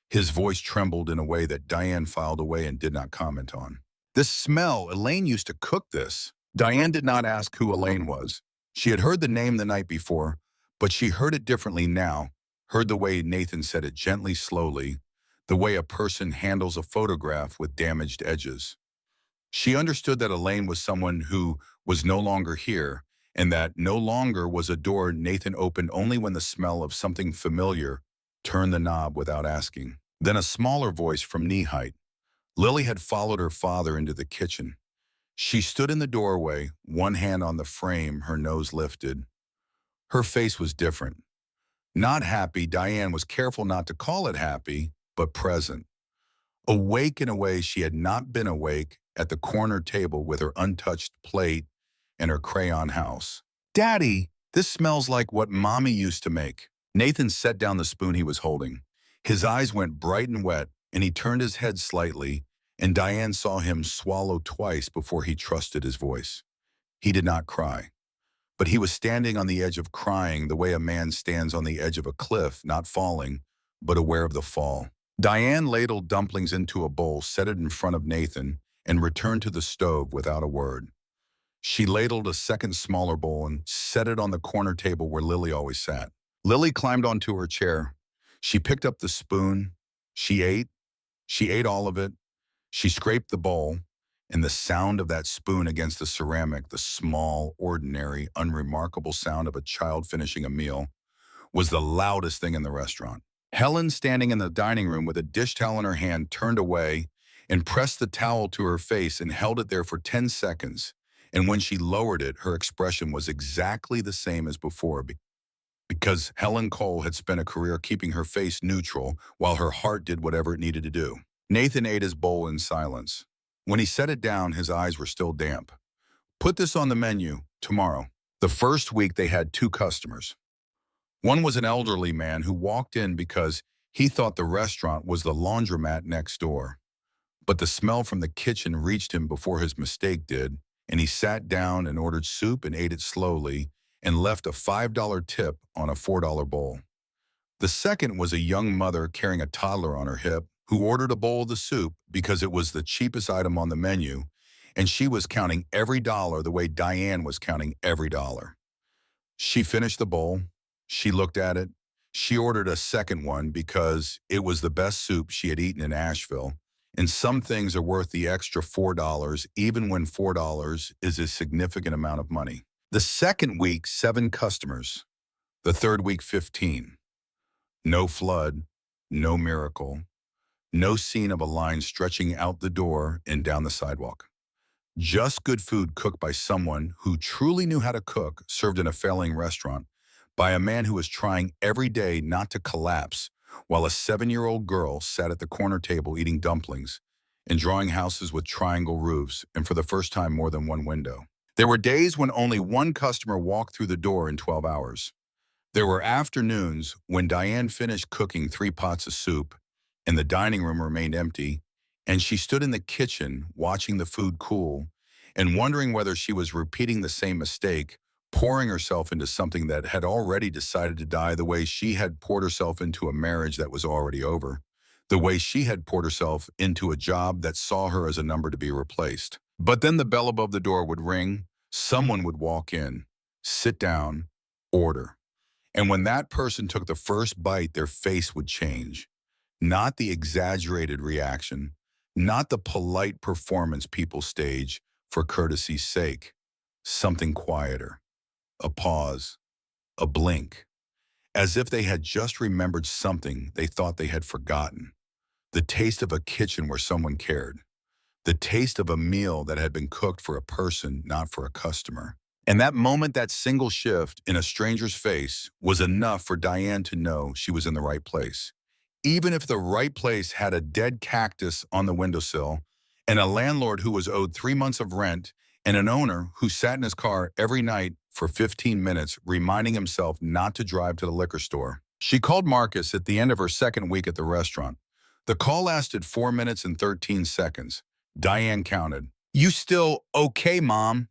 Speaker 1: His voice trembled in a way that Diane filed away and did not comment on. This smell, Elaine used to cook this. Diane did not ask who Elaine was. She had heard the name the night before, but she heard it differently now, heard the way Nathan said it gently, slowly, the way a person handles a photograph with damaged edges. She understood that Elaine was someone who was no longer here, and that no longer was a door Nathan opened only when the smell of something familiar turned the knob without asking. Then a smaller voice from knee height. Lily had followed her father into the kitchen. She stood in the doorway, one hand on the frame, her nose lifted. Her face was different. Not happy, Diane was careful not to call it happy, but present. Awake in a way she had not been awake at the corner table with her untouched plate and her crayon house. "Daddy, this smells like what Mommy used to make." Nathan set down the spoon he was holding. His eyes went bright and wet, and he turned his head slightly, and Diane saw him swallow twice before he trusted his voice. He did not cry, but he was standing on the edge of crying the way a man stands on the edge of a cliff, not falling, but aware of the fall. Diane ladled dumplings into a bowl, set it in front of Nathan, and returned to the stove without a word. She ladled a second smaller bowl and set it on the corner table where Lily always sat. Lily climbed onto her chair. She picked up the spoon. She ate. She ate all of it. She scraped the bowl, and the sound of that spoon against the ceramic, the small, ordinary, unremarkable sound of a child finishing a meal, was the loudest thing in the restaurant. Helen, standing in the dining room with a dish towel in her hand, turned away and pressed the towel to her face and held it there for 10 seconds. And when she lowered it, her expression was exactly the same as before, because Helen Cole had spent a career keeping her face neutral while her heart did whatever it needed to do. Nathan ate his bowl in silence. When he set it down, his eyes were still damp. "Put this on the menu tomorrow." The first week they had 2 customers. One was an elderly man who walked in because he thought the restaurant was the laundromat next door. But the smell from the kitchen reached him before his mistake did, and he sat down and ordered soup and ate it slowly and left a $5 tip on a $4 bowl. The second was a young mother carrying a toddler on her hip who ordered a bowl of the soup because it was the cheapest item on the menu, and she was counting every dollar the way Diane was counting every dollar. She finished the bowl. She looked at it. She ordered a second one because it was the best soup she had eaten in Asheville, and some things are worth the extra $4 even when $4 is a significant amount of money. The second week, 7 customers. The third week, 15. No flood, no miracle, no scene of a line stretching out the door and down the sidewalk. Just good food cooked by someone who truly knew how to cook, served in a failing restaurant, by a man who was trying every day not to collapse, while a 7-year-old girl sat at the corner table eating dumplings, and drawing houses with triangle roofs, and for the first time more than one window. There were days when only one customer walked through the door in 12 hours. There were afternoons when Diane finished cooking 3 pots of soup and the dining room remained empty, and she stood in the kitchen watching the food cool and wondering whether she was repeating the same mistake, pouring herself into something that had already decided to die, the way she had poured herself into a marriage that was already over, the way she had poured herself into a job that saw her as a number to be replaced. But then the bell above the door would ring, someone would walk in, sit down, order. And when that person took the first bite, their face would change. Not the exaggerated reaction, not the polite performance people stage for courtesy's sake. Something quieter, a pause, a blink, as if they had just remembered something they thought they had forgotten. The taste of a kitchen where someone cared. The taste of a meal that had been cooked for a person, not for a customer. And that moment, that single shift in a stranger's face was enough for Diane to know she was in the right place. Even if the right place had a dead cactus on the windowsill, and a landlord who was owed 3 months of rent, and an owner who sat in his car every night for 15 minutes reminding himself not to drive to the liquor store. She called Marcus at the end of her second week at the restaurant. The call lasted 4 minutes and 13 seconds. Diane counted. "You still okay, Mom?"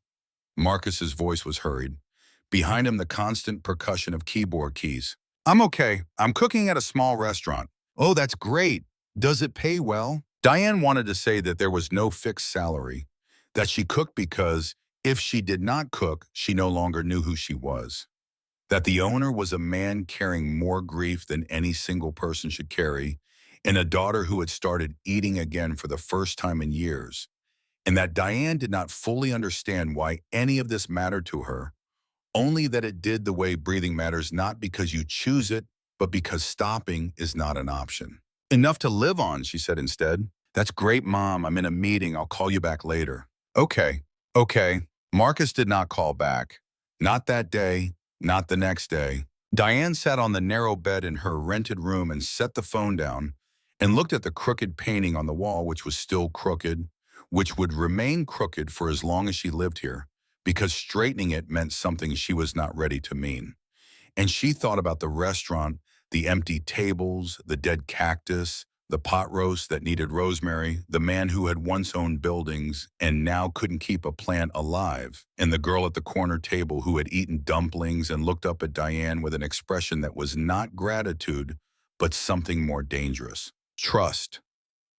Speaker 1: Marcus's voice was hurried. Behind him, the constant percussion of keyboard keys. "I'm okay. I'm cooking at a small restaurant." "Oh, that's great. Does it pay well?" Diane wanted to say that there was no fixed salary, that she cooked because if she did not cook, she no longer knew who she was, that the owner was a man carrying more grief than any single person should carry, and a daughter who had started eating again for the first time in years, and that Diane did not fully understand why any of this mattered to her, only that it did the way breathing matters, not because you choose it, but because stopping is not an option. "Enough to live on," she said instead. "That's great, Mom. I'm in a meeting. I'll call you back later." "Okay, okay." Marcus did not call back. Not that day, not the next day. Diane sat on the narrow bed in her rented room and set the phone down and looked at the crooked painting on the wall, which was still crooked, which would remain crooked for as long as she lived here, because straightening it meant something she was not ready to mean. And she thought about the restaurant, the empty tables, the dead cactus, the pot roast that needed rosemary, the man who had once owned buildings and now couldn't keep a plant alive, and the girl at the corner table who had eaten dumplings and looked up at Diane with an expression that was not gratitude, but something more dangerous. Trust.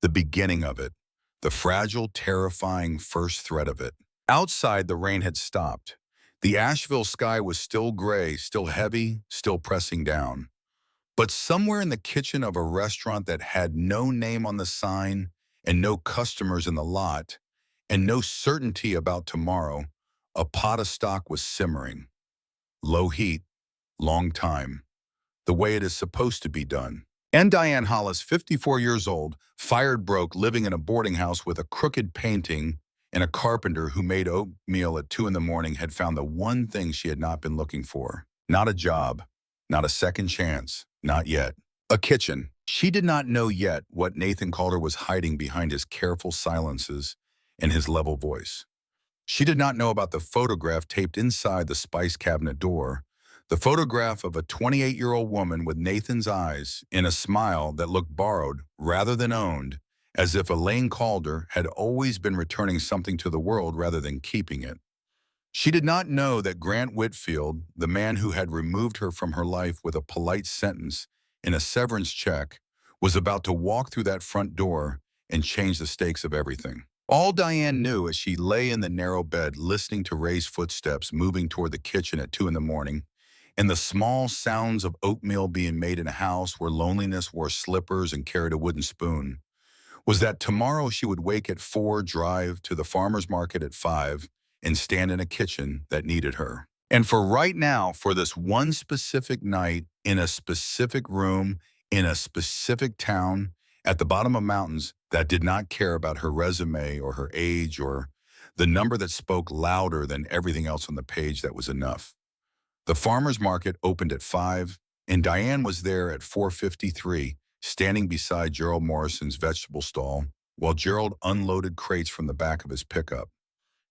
Speaker 1: The beginning of it. The fragile, terrifying first thread of it. Outside, the rain had stopped. The Asheville sky was still gray, still heavy, still pressing down. But somewhere in the kitchen of a restaurant that had no name on the sign and no customers in the lot and no certainty about tomorrow, a pot of stock was simmering. Low heat, long time, the way it is supposed to be done. And Diane Hollis, 54 years old, fired broke, living in a boarding house with a crooked painting, and a carpenter who made oatmeal at 2 in the morning, had found the one thing she had not been looking for. Not a job, not a second chance, not yet. A kitchen. She did not know yet what Nathan Calder was hiding behind his careful silences and his level voice. She did not know about the photograph taped inside the spice cabinet door, the photograph of a 28-year-old woman with Nathan's eyes in a smile that looked borrowed rather than owned, as if Elaine Calder had always been returning something to the world rather than keeping it. She did not know that Grant Whitfield, the man who had removed her from her life with a polite sentence and a severance check, was about to walk through that front door and change the stakes of everything. All Diane knew as she lay in the narrow bed listening to Ray's footsteps moving toward the kitchen at 2 in the morning, and the small sounds of oatmeal being made in a house where loneliness wore slippers and carried a wooden spoon, was that tomorrow she would wake at 4, drive to the farmer's market at 5, and stand in a kitchen that needed her. And for right now, for this one specific night, in a specific room, in a specific town, at the bottom of mountains that did not care about her resume or her age or the number that spoke louder than everything else on the page, that was enough. The farmer's market opened at 5, and Diane was there at 4:53, standing beside Gerald Morrison's vegetable stall, while Gerald unloaded crates from the back of his pickup.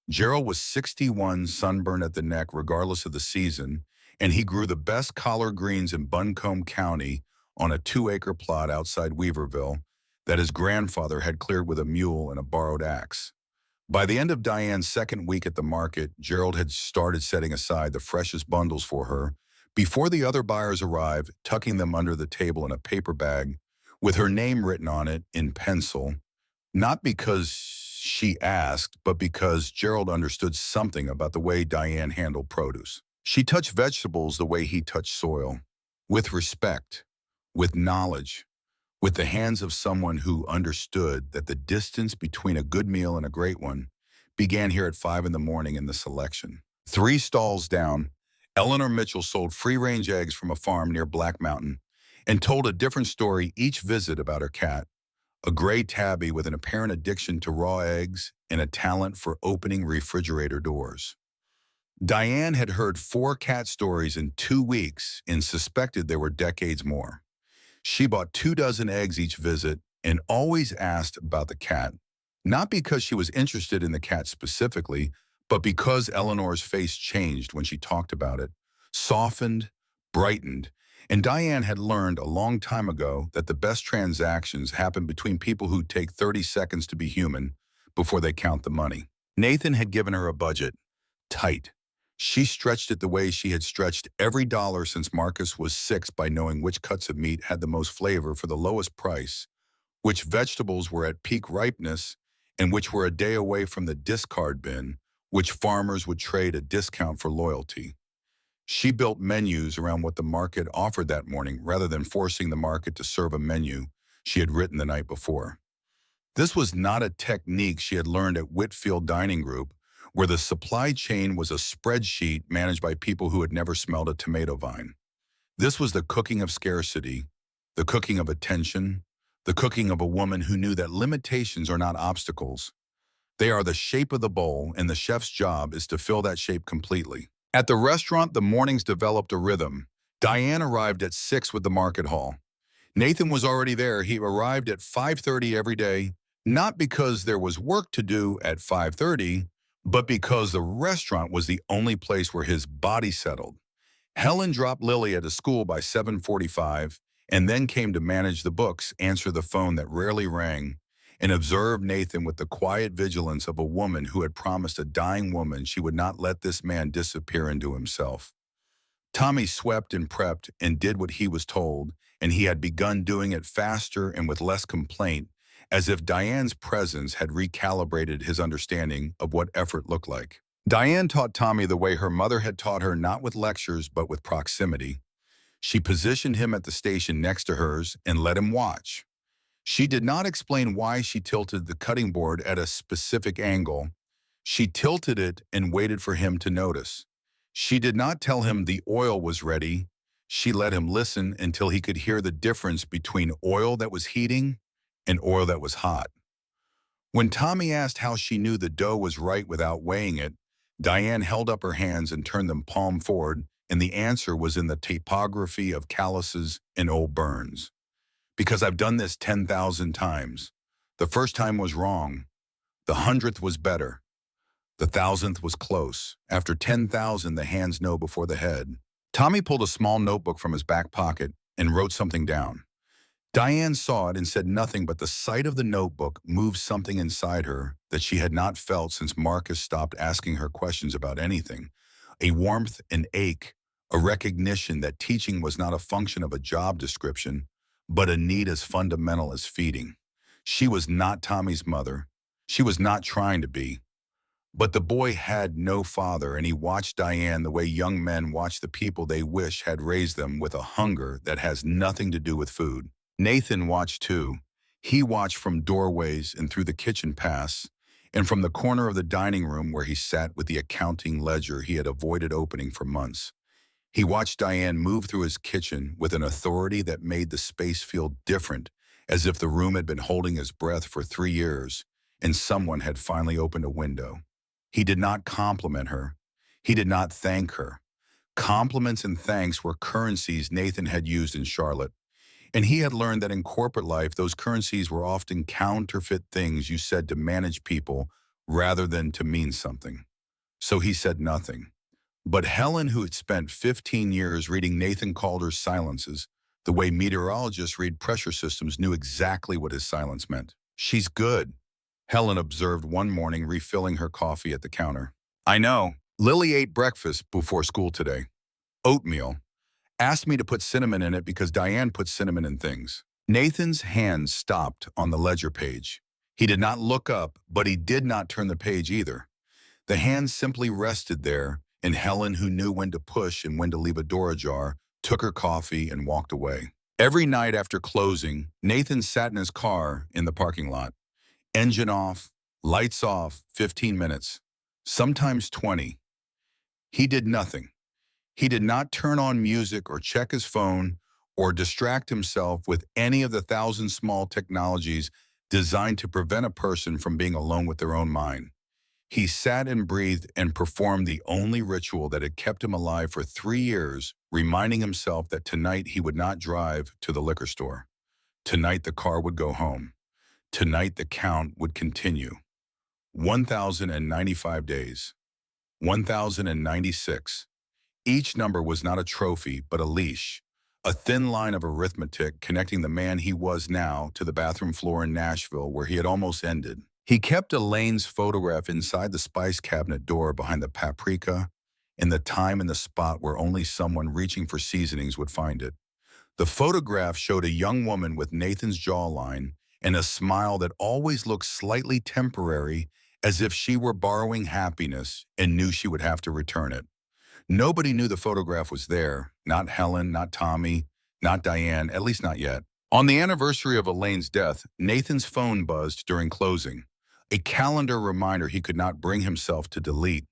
Speaker 1: Gerald was 61, sunburned at the neck regardless of the season, and he grew the best collard greens in Buncombe County on a 2-acre plot outside Weaverville that his grandfather had cleared with a mule and a borrowed axe. By the end of Diane's second week at the market, Gerald had started setting aside the freshest bundles for her before the other buyers arrived, tucking them under the table in a paper bag with her name written on it in pencil, not because she asked, but because Gerald understood something about the way Diane handled produce. She touched vegetables the way he touched soil, with respect, with knowledge, with the hands of someone who understood that the distance between a good meal and a great one began here at 5 in the morning in the selection. 3 stalls down, Eleanor Mitchell sold free-range eggs from a farm near Black Mountain and told a different story each visit about her cat, a gray tabby with an apparent addiction to raw eggs and a talent for opening refrigerator doors. Diane had heard 4 cat stories in 2 weeks and suspected there were decades more. She bought 24 eggs each visit and always asked about the cat, not because she was interested in the cat specifically, but because Eleanor's face changed when she talked about it, softened, brightened, and Diane had learned a long time ago that the best transactions happen between people who take 30 seconds to be human before they count the money. Nathan had given her a budget, tight. She stretched it the way she had stretched every dollar since Marcus was 6 by knowing which cuts of meat had the most flavor for the lowest price, which vegetables were at peak ripeness, and which were a day away from the discard bin, which farmers would trade a discount for loyalty. She built menus around what the market offered that morning rather than forcing the market to serve a menu she had written the night before. This was not a technique she had learned at Whitfield Dining Group, where the supply chain was a spreadsheet managed by people who had never smelled a tomato vine. This was the cooking of scarcity, the cooking of attention, the cooking of a woman who knew that limitations are not obstacles. They are the shape of the bowl, and the chef's job is to fill that shape completely. At the restaurant, the mornings developed a rhythm. Diane arrived at 6 with the market hall. Nathan was already there. He arrived at 5:30 every day, not because there was work to do at 5:30, but because the restaurant was the only place where his body settled. Helen dropped Lily at a school by 7:45 and then came to manage the books, answer the phone that rarely rang, and observe Nathan with the quiet vigilance of a woman who had promised a dying woman she would not let this man disappear into himself. Tommy swept and prepped and did what he was told, and he had begun doing it faster and with less complaint, as if Diane's presence had recalibrated his understanding of what effort looked like. Diane taught Tommy the way her mother had taught her, not with lectures but with proximity. She positioned him at the station next to hers and let him watch. She did not explain why she tilted the cutting board at a specific angle. She tilted it and waited for him to notice. She did not tell him the oil was ready. She let him listen until he could hear the difference between oil that was heating and oil that was hot. When Tommy asked how she knew the dough was right without weighing it, Diane held up her hands and turned them palm forward, and the answer was in the typography of calluses and old burns. Because I've done this 10,000 times. The first time was wrong. The 100th was better. The 1,000th was close. After 10,000, the hands know before the head. Tommy pulled a small notebook from his back pocket and wrote something down. Diane saw it and said nothing, but the sight of the notebook moved something inside her that she had not felt since Marcus stopped asking her questions about anything. A warmth, an ache, a recognition that teaching was not a function of a job description, but a need as fundamental as feeding. She was not Tommy's mother. She was not trying to be. But the boy had no father, and he watched Diane the way young men watch the people they wish had raised them, with a hunger that has nothing to do with food. Nathan watched too. He watched from doorways and through the kitchen pass, and from the corner of the dining room where he sat with the accounting ledger he had avoided opening for months. He watched Diane move through his kitchen with an authority that made the space feel different, as if the room had been holding his breath for 3 years, and someone had finally opened a window. He did not compliment her. He did not thank her. Compliments and thanks were currencies Nathan had used in Charlotte. And he had learned that in corporate life, those currencies were often counterfeit things you said to manage people rather than to mean something. So he said nothing. But Helen, who had spent 15 years reading Nathan Calder's silences, the way meteorologists read pressure systems, knew exactly what his silence meant. "She's good," Helen observed one morning, refilling her coffee at the counter. "I know. Lily ate breakfast before school today. Oatmeal. Asked me to put cinnamon in it because Diane puts cinnamon in things." Nathan's hand stopped on the ledger page. He did not look up, but he did not turn the page either. The hand simply rested there, and Helen, who knew when to push and when to leave a door ajar, took her coffee and walked away. Every night after closing, Nathan sat in his car in the parking lot. Engine off, lights off, 15 minutes, sometimes 20. He did nothing. He did not turn on music or check his phone or distract himself with any of the thousand small technologies designed to prevent a person from being alone with their own mind. He sat and breathed and performed the only ritual that had kept him alive for 3 years, reminding himself that tonight he would not drive to the liquor store. Tonight the car would go home. Tonight the count would continue. 1,095 days. 1,096. Each number was not a trophy, but a leash, a thin line of arithmetic connecting the man he was now to the bathroom floor in Nashville where he had almost ended. He kept Elaine's photograph inside the spice cabinet door behind the paprika, in the time and the spot where only someone reaching for seasonings would find it. The photograph showed a young woman with Nathan's jawline and a smile that always looked slightly temporary, as if she were borrowing happiness and knew she would have to return it. Nobody knew the photograph was there, not Helen, not Tommy, not Diane, at least not yet. On the anniversary of Elaine's death, Nathan's phone buzzed during closing, a calendar reminder he could not bring himself to delete.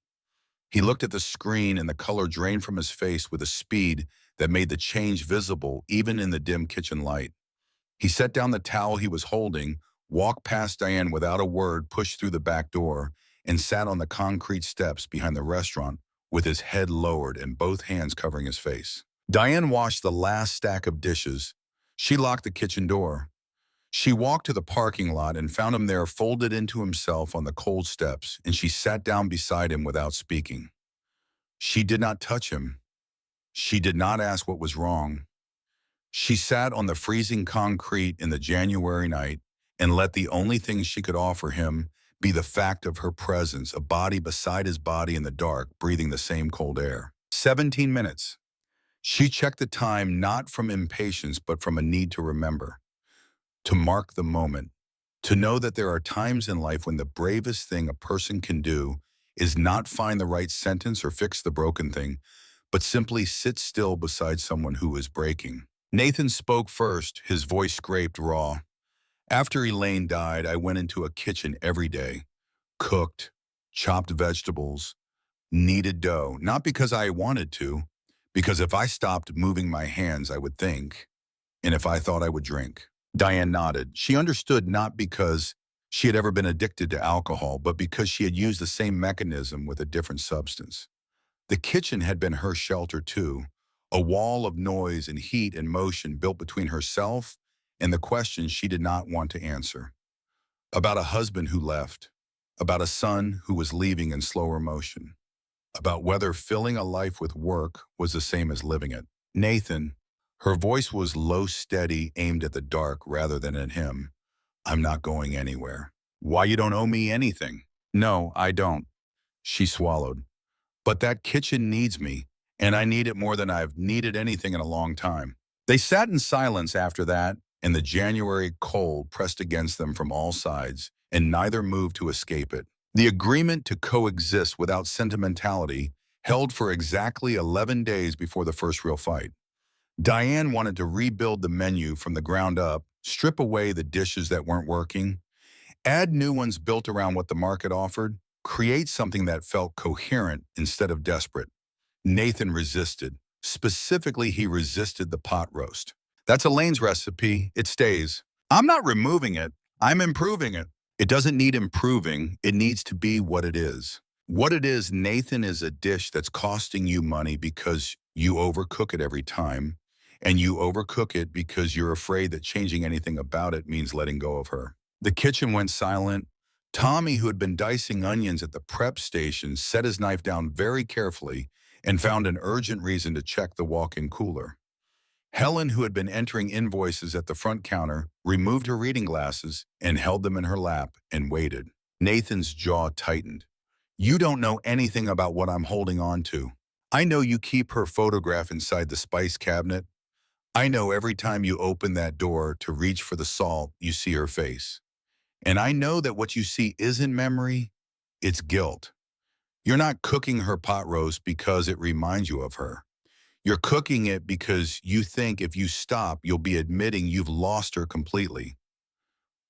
Speaker 1: He looked at the screen and the color drained from his face with a speed that made the change visible even in the dim kitchen light. He set down the towel he was holding, walked past Diane without a word, pushed through the back door, and sat on the concrete steps behind the restaurant with his head lowered and both hands covering his face. Diane washed the last stack of dishes. She locked the kitchen door. She walked to the parking lot and found him there folded into himself on the cold steps, and she sat down beside him without speaking. She did not touch him. She did not ask what was wrong. She sat on the freezing concrete in the January night and let the only thing she could offer him be the fact of her presence, a body beside his body in the dark, breathing the same cold air. 17 minutes. She checked the time not from impatience but from a need to remember, to mark the moment, to know that there are times in life when the bravest thing a person can do is not find the right sentence or fix the broken thing, but simply sit still beside someone who is breaking. Nathan spoke first, his voice scraped raw. "After Elaine died, I went into a kitchen every day, cooked, chopped vegetables, kneaded dough, not because I wanted to, because if I stopped moving my hands, I would think, and if I thought I would drink." Diane nodded. She understood, not because she had ever been addicted to alcohol, but because she had used the same mechanism with a different substance. The kitchen had been her shelter too, a wall of noise and heat and motion built between herself and the questions she did not want to answer. About a husband who left, about a son who was leaving in slower motion, about whether filling a life with work was the same as living it. "Nathan," her voice was low, steady, aimed at the dark rather than at him. "I'm not going anywhere." "Why, you don't owe me anything." "No, I don't." She swallowed. "But that kitchen needs me, and I need it more than I've needed anything in a long time." They sat in silence after that, and the January cold pressed against them from all sides, and neither moved to escape it. The agreement to coexist without sentimentality held for exactly 11 days before the first real fight. Diane wanted to rebuild the menu from the ground up, strip away the dishes that weren't working, add new ones built around what the market offered, create something that felt coherent instead of desperate. Nathan resisted. Specifically, he resisted the pot roast. "That's Elaine's recipe. It stays." "I'm not removing it. I'm improving it." "It doesn't need improving. It needs to be what it is." What it is, Nathan, is a dish that's costing you money because you overcook it every time, and you overcook it because you're afraid that changing anything about it means letting go of her. The kitchen went silent. Tommy, who had been dicing onions at the prep station, set his knife down very carefully and found an urgent reason to check the walk-in cooler. Helen, who had been entering invoices at the front counter, removed her reading glasses and held them in her lap and waited. Nathan's jaw tightened. You don't know anything about what I'm holding on to. I know you keep her photograph inside the spice cabinet. I know every time you open that door to reach for the salt, you see her face. And I know that what you see isn't memory, it's guilt. You're not cooking her pot roast because it reminds you of her. You're cooking it because you think if you stop, you'll be admitting you've lost her completely.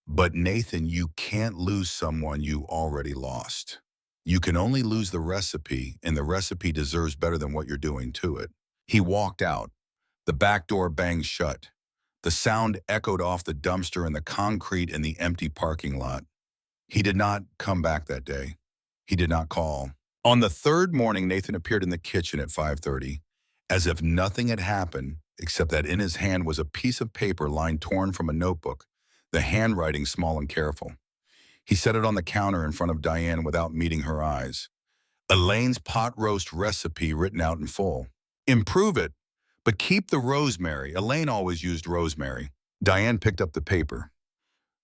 Speaker 1: But Nathan, you can't lose someone you already lost. You can only lose the recipe, and the recipe deserves better than what you're doing to it. He walked out. The back door banged shut. The sound echoed off the dumpster and the concrete in the empty parking lot. He did not come back that day. He did not call. On the third morning, Nathan appeared in the kitchen at 5:30, as if nothing had happened, except that in his hand was a piece of paper line torn from a notebook, the handwriting small and careful. He set it on the counter in front of Diane without meeting her eyes. Elaine's pot roast recipe written out in full. Improve it, but keep the rosemary. Elaine always used rosemary. Diane picked up the paper.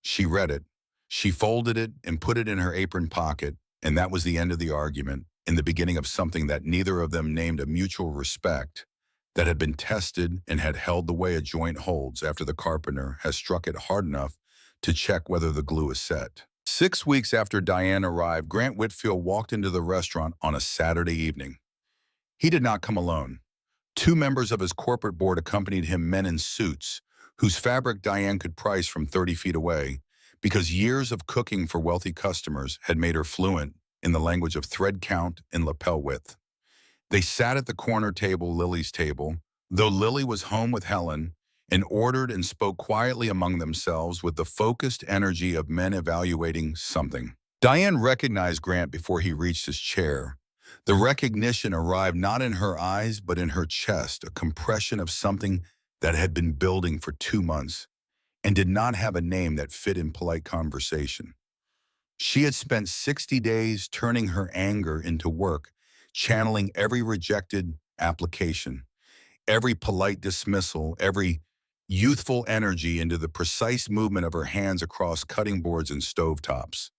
Speaker 1: She read it. She folded it and put it in her apron pocket, and that was the end of the argument, in the beginning of something that neither of them named a mutual respect, that had been tested and had held the way a joint holds after the carpenter has struck it hard enough to check whether the glue is set. 6 weeks after Diane arrived, Grant Whitfield walked into the restaurant on a Saturday evening. He did not come alone. 2 members of his corporate board accompanied him, men in suits, whose fabric Diane could price from 30 feet away, because years of cooking for wealthy customers had made her fluent in the language of thread count and lapel width. They sat at the corner table, Lily's table, though Lily was home with Helen, and ordered and spoke quietly among themselves with the focused energy of men evaluating something. Diane recognized Grant before he reached his chair. The recognition arrived not in her eyes, but in her chest, a compression of something that had been building for 2 months and did not have a name that fit in polite conversation. She had spent 60 days turning her anger into work, channeling every rejected application, every polite dismissal, every youthful energy into the precise movement of her hands across cutting boards and stovetops.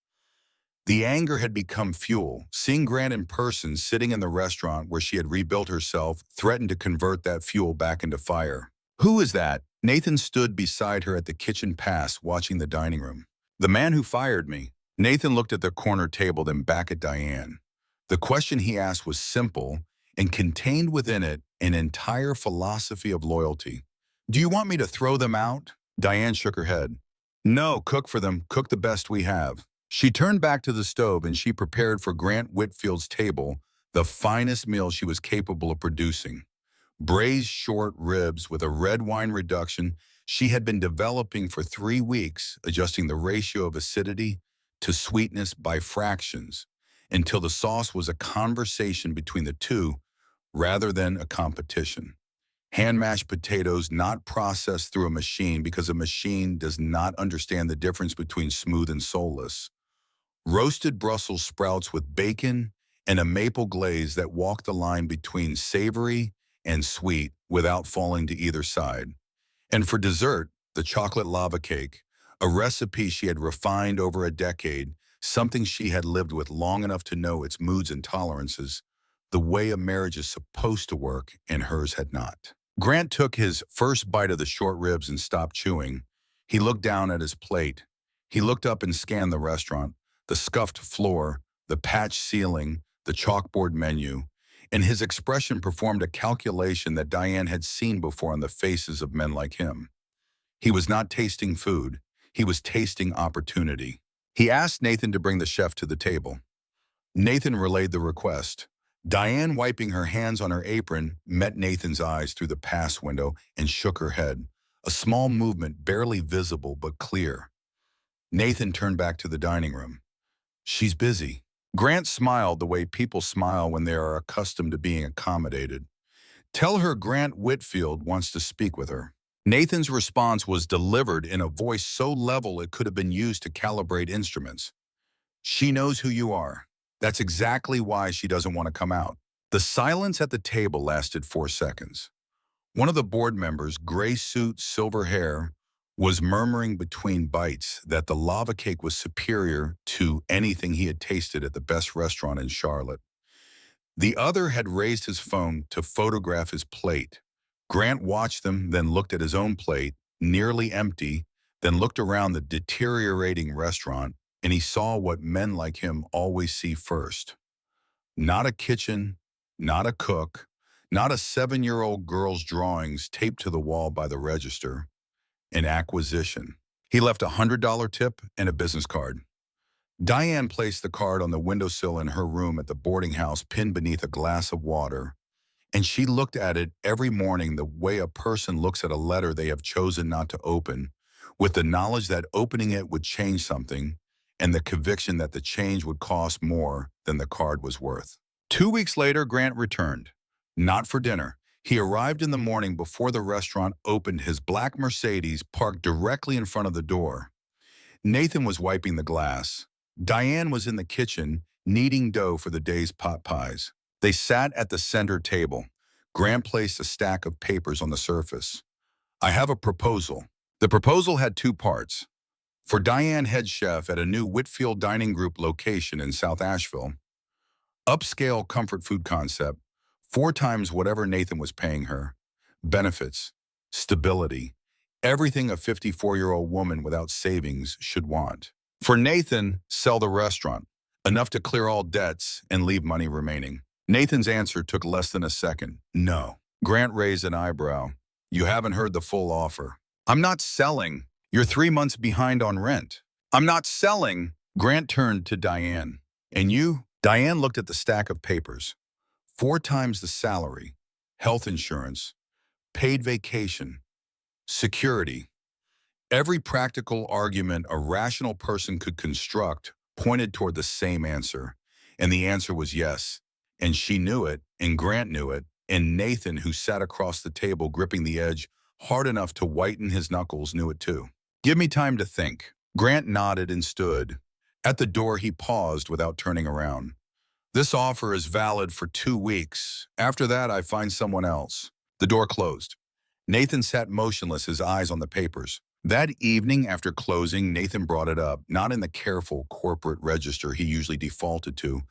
Speaker 1: The anger had become fuel. Seeing Grant in person, sitting in the restaurant where she had rebuilt herself, threatened to convert that fuel back into fire. Who is that? Nathan stood beside her at the kitchen pass, watching the dining room. The man who fired me. Nathan looked at the corner table, then back at Diane. The question he asked was simple and contained within it an entire philosophy of loyalty. Do you want me to throw them out? Diane shook her head. No, cook for them. Cook the best we have. She turned back to the stove and she prepared for Grant Whitfield's table the finest meal she was capable of producing. Braised short ribs with a red wine reduction she had been developing for 3 weeks, adjusting the ratio of acidity to sweetness by fractions, until the sauce was a conversation between the two rather than a competition. Hand-mashed potatoes not processed through a machine because a machine does not understand the difference between smooth and soulless. Roasted Brussels sprouts with bacon and a maple glaze that walked the line between savory and sweet without falling to either side. And for dessert, the chocolate lava cake, a recipe she had refined over a decade, something she had lived with long enough to know its moods and tolerances, the way a marriage is supposed to work, and hers had not. Grant took his first bite of the short ribs and stopped chewing. He looked down at his plate. He looked up and scanned the restaurant, the scuffed floor, the patched ceiling, the chalkboard menu, and his expression performed a calculation that Diane had seen before on the faces of men like him. He was not tasting food. He was tasting opportunity. He asked Nathan to bring the chef to the table. Nathan relayed the request. Diane, wiping her hands on her apron, met Nathan's eyes through the pass window and shook her head, a small movement barely visible but clear. Nathan turned back to the dining room. She's busy. Grant smiled the way people smile when they are accustomed to being accommodated. Tell her Grant Whitfield wants to speak with her. Nathan's response was delivered in a voice so level it could have been used to calibrate instruments. She knows who you are. That's exactly why she doesn't want to come out. The silence at the table lasted 4 seconds. One of the board members, gray suit, silver hair, was murmuring between bites that the lava cake was superior to anything he had tasted at the best restaurant in Charlotte. The other had raised his phone to photograph his plate. Grant watched them, then looked at his own plate, nearly empty, then looked around the deteriorating restaurant, and he saw what men like him always see first. Not a kitchen, not a cook, not a 7-year-old girl's drawings taped to the wall by the register. An acquisition. He left a $100 tip and a business card. Diane placed the card on the windowsill in her room at the boarding house, pinned beneath a glass of water, and she looked at it every morning the way a person looks at a letter they have chosen not to open, with the knowledge that opening it would change something, and the conviction that the change would cost more than the card was worth. 2 weeks later, Grant returned. Not for dinner. He arrived in the morning before the restaurant opened, his black Mercedes parked directly in front of the door. Nathan was wiping the glass. Diane was in the kitchen, kneading dough for the day's pot pies. They sat at the center table. Grant placed a stack of papers on the surface. I have a proposal. The proposal had 2 parts. For Diane, head chef at a new Whitfield Dining Group location in South Asheville. Upscale comfort food concept, 4 times whatever Nathan was paying her. Benefits, stability, everything a 54-year-old woman without savings should want. For Nathan, sell the restaurant, enough to clear all debts and leave money remaining. Nathan's answer took less than a second. No. Grant raised an eyebrow. You haven't heard the full offer. I'm not selling. You're 3 months behind on rent. I'm not selling. Grant turned to Diane. And you? Diane looked at the stack of papers. 4 times the salary, health insurance, paid vacation, security. Every practical argument a rational person could construct pointed toward the same answer. And the answer was yes. And she knew it, and Grant knew it, and Nathan, who sat across the table gripping the edge hard enough to whiten his knuckles, knew it too. Give me time to think. Grant nodded and stood. At the door, he paused without turning around. This offer is valid for 2 weeks. After that, I find someone else. The door closed. Nathan sat motionless, his eyes on the papers. That evening after closing, Nathan brought it up, not in the careful corporate register he usually defaulted to,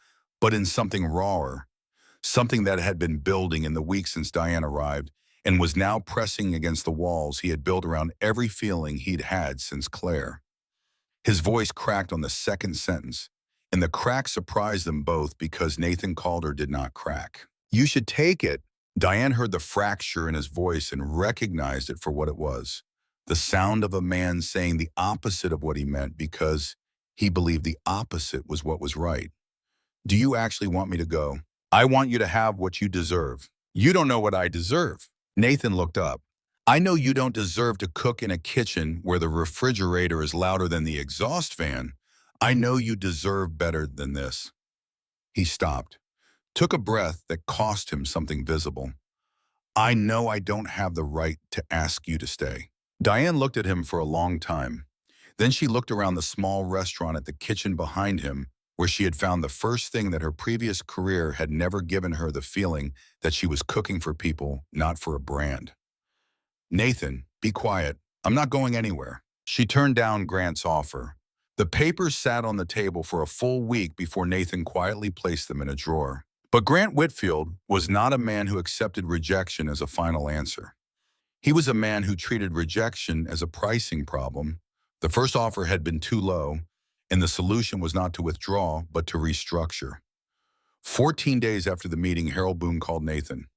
Speaker 1: but in something rawer, something that had been building in the weeks since Diane arrived and was now pressing against the walls he had built around every feeling he'd had since Claire. His voice cracked on the second sentence, and the crack surprised them both because Nathan Calder did not crack. You should take it. Diane heard the fracture in his voice and recognized it for what it was. The sound of a man saying the opposite of what he meant because he believed the opposite was what was right. Do you actually want me to go? I want you to have what you deserve. You don't know what I deserve. Nathan looked up. I know you don't deserve to cook in a kitchen where the refrigerator is louder than the exhaust fan. I know you deserve better than this. He stopped, took a breath that cost him something visible. I know I don't have the right to ask you to stay. Diane looked at him for a long time. Then she looked around the small restaurant at the kitchen behind him, where she had found the first thing that her previous career had never given her, the feeling that she was cooking for people, not for a brand. Nathan, be quiet. I'm not going anywhere. She turned down Grant's offer. The papers sat on the table for a full week before Nathan quietly placed them in a drawer. But Grant Whitfield was not a man who accepted rejection as a final answer. He was a man who treated rejection as a pricing problem. The first offer had been too low, and the solution was not to withdraw, but to restructure. 14 days after the meeting, Harold Boone called Nathan.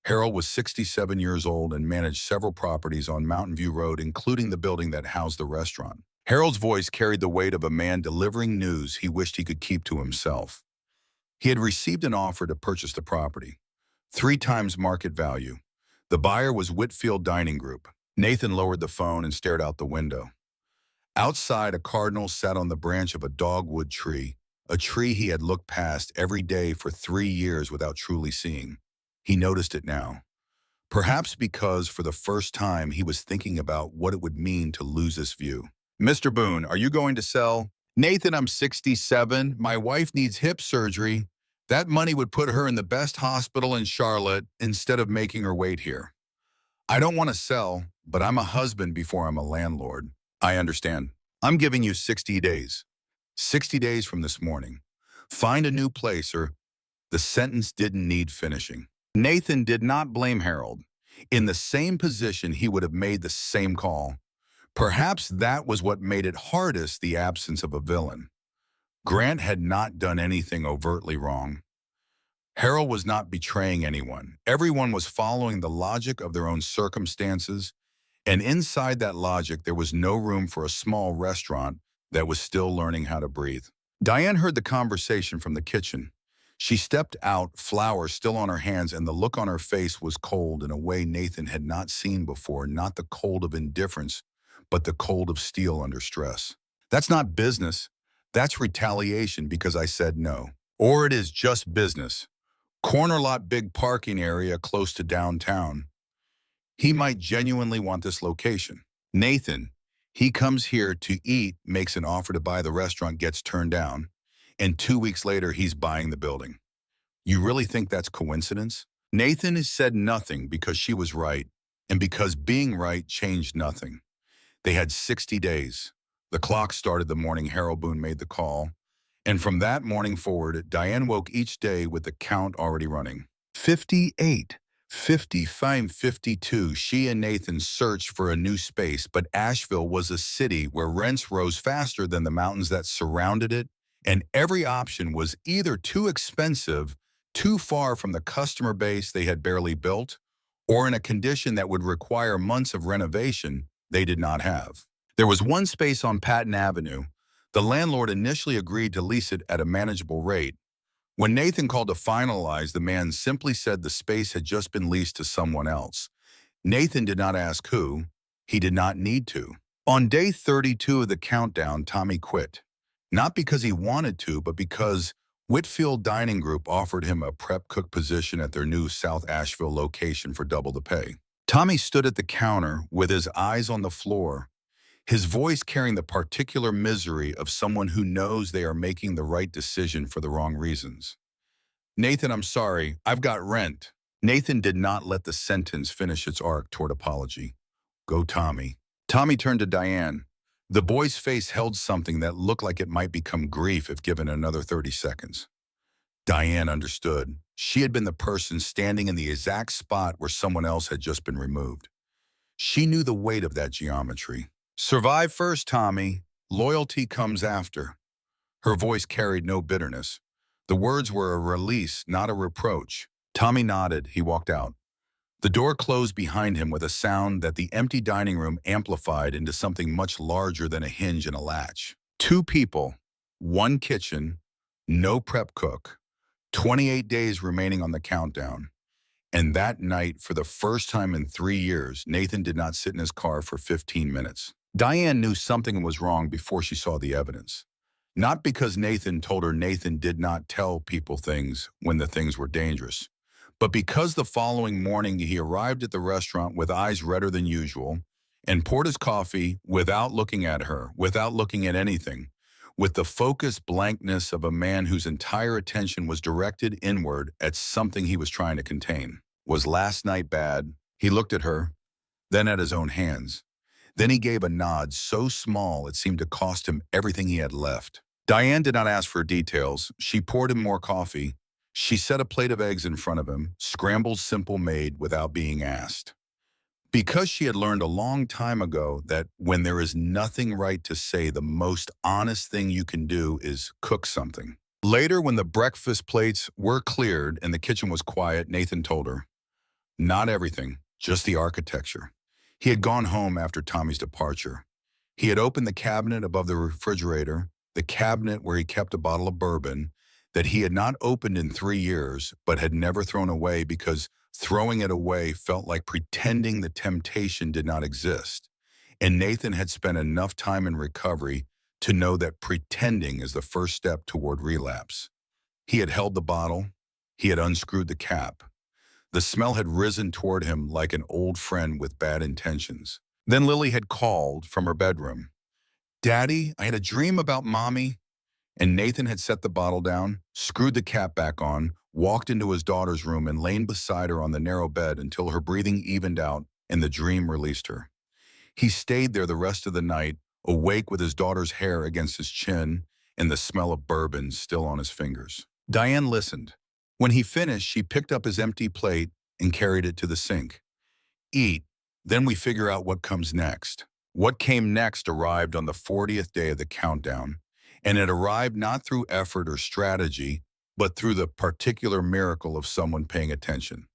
Speaker 1: Harold was 67 years old and managed several properties on Mountain View Road, including the building that housed the restaurant. Harold's voice carried the weight of a man delivering news he wished he could keep to himself. He had received an offer to purchase the property, 3 times market value. The buyer was Whitfield Dining Group. Nathan lowered the phone and stared out the window. Outside, a cardinal sat on the branch of a dogwood tree, a tree he had looked past every day for 3 years without truly seeing. He noticed it now. Perhaps because for the first time he was thinking about what it would mean to lose this view. Mr. Boone, are you going to sell? Nathan, I'm 67. My wife needs hip surgery. That money would put her in the best hospital in Charlotte instead of making her wait here. I don't want to sell, but I'm a husband before I'm a landlord. I understand. I'm giving you 60 days. 60 days from this morning. Find a new place or the sentence didn't need finishing. Nathan did not blame Harold. In the same position, he would have made the same call. Perhaps that was what made it hardest, the absence of a villain. Grant had not done anything overtly wrong. Harold was not betraying anyone. Everyone was following the logic of their own circumstances, and inside that logic, there was no room for a small restaurant that was still learning how to breathe. Diane heard the conversation from the kitchen. She stepped out, flowers still on her hands, and the look on her face was cold in a way Nathan had not seen before, not the cold of indifference, but the cold of steel under stress. That's not business. That's retaliation because I said no. Or it is just business. Corner lot, big parking area close to downtown. He might genuinely want this location. Nathan, he comes here to eat, makes an offer to buy the restaurant, gets turned down, and 2 weeks later, he's buying the building. You really think that's coincidence? Nathan has said nothing because she was right, and because being right changed nothing. They had 60 days. The clock started the morning Harold Boone made the call, and from that morning forward, Diane woke each day with the count already running. 58, 55, 52. She and Nathan searched for a new space, but Asheville was a city where rents rose faster than the mountains that surrounded it, and every option was either too expensive, too far from the customer base they had barely built, or in a condition that would require months of renovation they did not have. There was one space on Patton Avenue. The landlord initially agreed to lease it at a manageable rate. When Nathan called to finalize, the man simply said the space had just been leased to someone else. Nathan did not ask who. He did not need to. On day 32 of the countdown, Tommy quit. Not because he wanted to, but because Whitfield Dining Group offered him a prep cook position at their new South Asheville location for double the pay. Tommy stood at the counter with his eyes on the floor, his voice carrying the particular misery of someone who knows they are making the right decision for the wrong reasons. Nathan, I'm sorry, I've got rent. Nathan did not let the sentence finish its arc toward apology. Go, Tommy. Tommy turned to Diane. The boy's face held something that looked like it might become grief if given another 30 seconds. Diane understood. She had been the person standing in the exact spot where someone else had just been removed. She knew the weight of that geometry. Survive first, Tommy. Loyalty comes after. Her voice carried no bitterness. The words were a release, not a reproach. Tommy nodded. He walked out. The door closed behind him with a sound that the empty dining room amplified into something much larger than a hinge and a latch. 2 people, 1 kitchen, no prep cook, 28 days remaining on the countdown. And that night, for the first time in 3 years, Nathan did not sit in his car for 15 minutes. Diane knew something was wrong before she saw the evidence. Not because Nathan told her Nathan did not tell people things when the things were dangerous, but because the following morning he arrived at the restaurant with eyes redder than usual and poured his coffee without looking at her, without looking at anything, with the focused blankness of a man whose entire attention was directed inward at something he was trying to contain. Was last night bad? He looked at her, then at his own hands. Then he gave a nod so small it seemed to cost him everything he had left. Diane did not ask for details. She poured him more coffee. She set a plate of eggs in front of him, scrambled simple made without being asked. Because she had learned a long time ago that when there is nothing right to say, the most honest thing you can do is cook something. Later, when the breakfast plates were cleared and the kitchen was quiet, Nathan told her, not everything, just the architecture. He had gone home after Tommy's departure. He had opened the cabinet above the refrigerator, the cabinet where he kept a bottle of bourbon that he had not opened in 3 years, but had never thrown away because throwing it away felt like pretending the temptation did not exist. And Nathan had spent enough time in recovery to know that pretending is the first step toward relapse. He had held the bottle. He had unscrewed the cap. The smell had risen toward him like an old friend with bad intentions. Then Lily had called from her bedroom. "Daddy, I had a dream about Mommy." And Nathan had set the bottle down, screwed the cap back on, walked into his daughter's room and lain beside her on the narrow bed until her breathing evened out and the dream released her. He stayed there the rest of the night, awake with his daughter's hair against his chin and the smell of bourbon still on his fingers. Diane listened. When he finished, she picked up his empty plate and carried it to the sink. "Eat, then we figure out what comes next." What came next arrived on the 40th day of the countdown, and it arrived not through effort or strategy, but through the particular miracle of someone paying attention.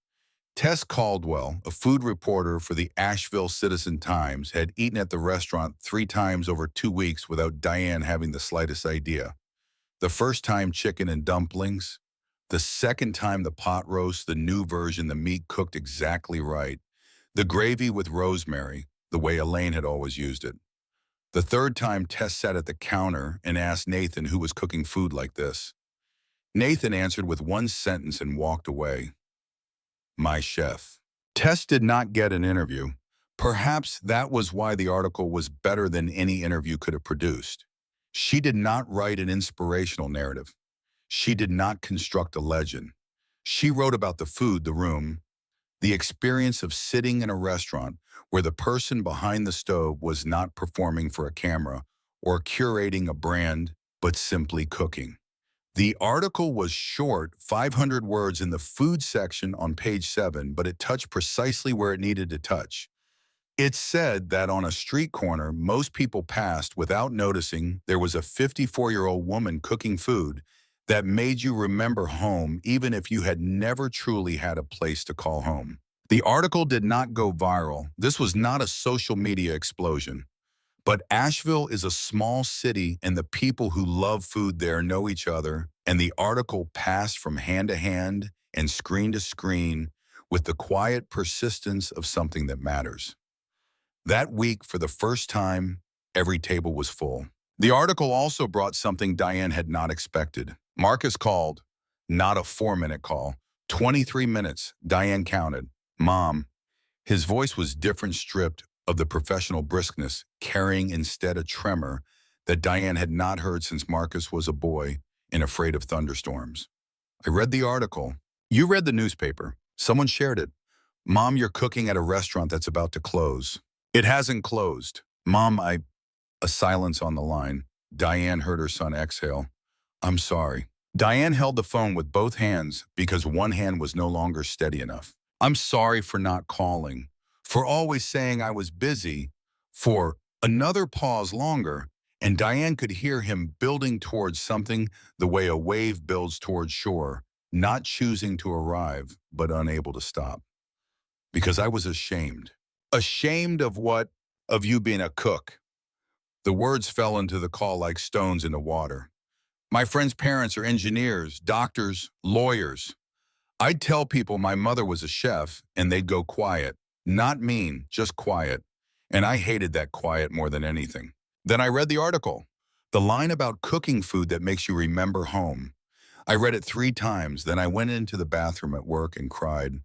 Speaker 1: Tess Caldwell, a food reporter for the Asheville Citizen-Times, had eaten at the restaurant 3 times over 2 weeks without Diane having the slightest idea. The first time chicken and dumplings, the second time the pot roast, the new version, the meat cooked exactly right, the gravy with rosemary, the way Elaine had always used it. The third time Tess sat at the counter and asked Nathan who was cooking food like this. Nathan answered with one sentence and walked away. "My chef." Tess did not get an interview. Perhaps that was why the article was better than any interview could have produced. She did not write an inspirational narrative. She did not construct a legend. She wrote about the food, the room, the experience of sitting in a restaurant where the person behind the stove was not performing for a camera or curating a brand, but simply cooking. The article was short, 500 words in the food section on page 7, but it touched precisely where it needed to touch. It said that on a street corner, most people passed without noticing there was a 54-year-old woman cooking food that made you remember home even if you had never truly had a place to call home. The article did not go viral. This was not a social media explosion. But Asheville is a small city and the people who love food there know each other, and the article passed from hand to hand and screen to screen with the quiet persistence of something that matters. That week, for the first time, every table was full. The article also brought something Diane had not expected. Marcus called, not a 4-minute call. 23 minutes, Diane counted. "Mom." His voice was different, stripped of the professional briskness, carrying instead a tremor that Diane had not heard since Marcus was a boy and afraid of thunderstorms. "I read the article." "You read the newspaper. Someone shared it." "Mom, you're cooking at a restaurant that's about to close." "It hasn't closed." "Mom, A silence on the line. Diane heard her son exhale. "I'm sorry." Diane held the phone with both hands because one hand was no longer steady enough. "I'm sorry for not calling, for always saying I was busy," for another pause longer, and Diane could hear him building towards something the way a wave builds towards shore, not choosing to arrive, but unable to stop. "Because I was ashamed." "Ashamed of what?" "Of you being a cook." The words fell into the call like stones into water. "My friends' parents are engineers, doctors, lawyers. I'd tell people my mother was a chef, and they'd go quiet. Not mean, just quiet. And I hated that quiet more than anything. Then I read the article. The line about cooking food that makes you remember home. I read it 3 times, then I went into the bathroom at work and cried.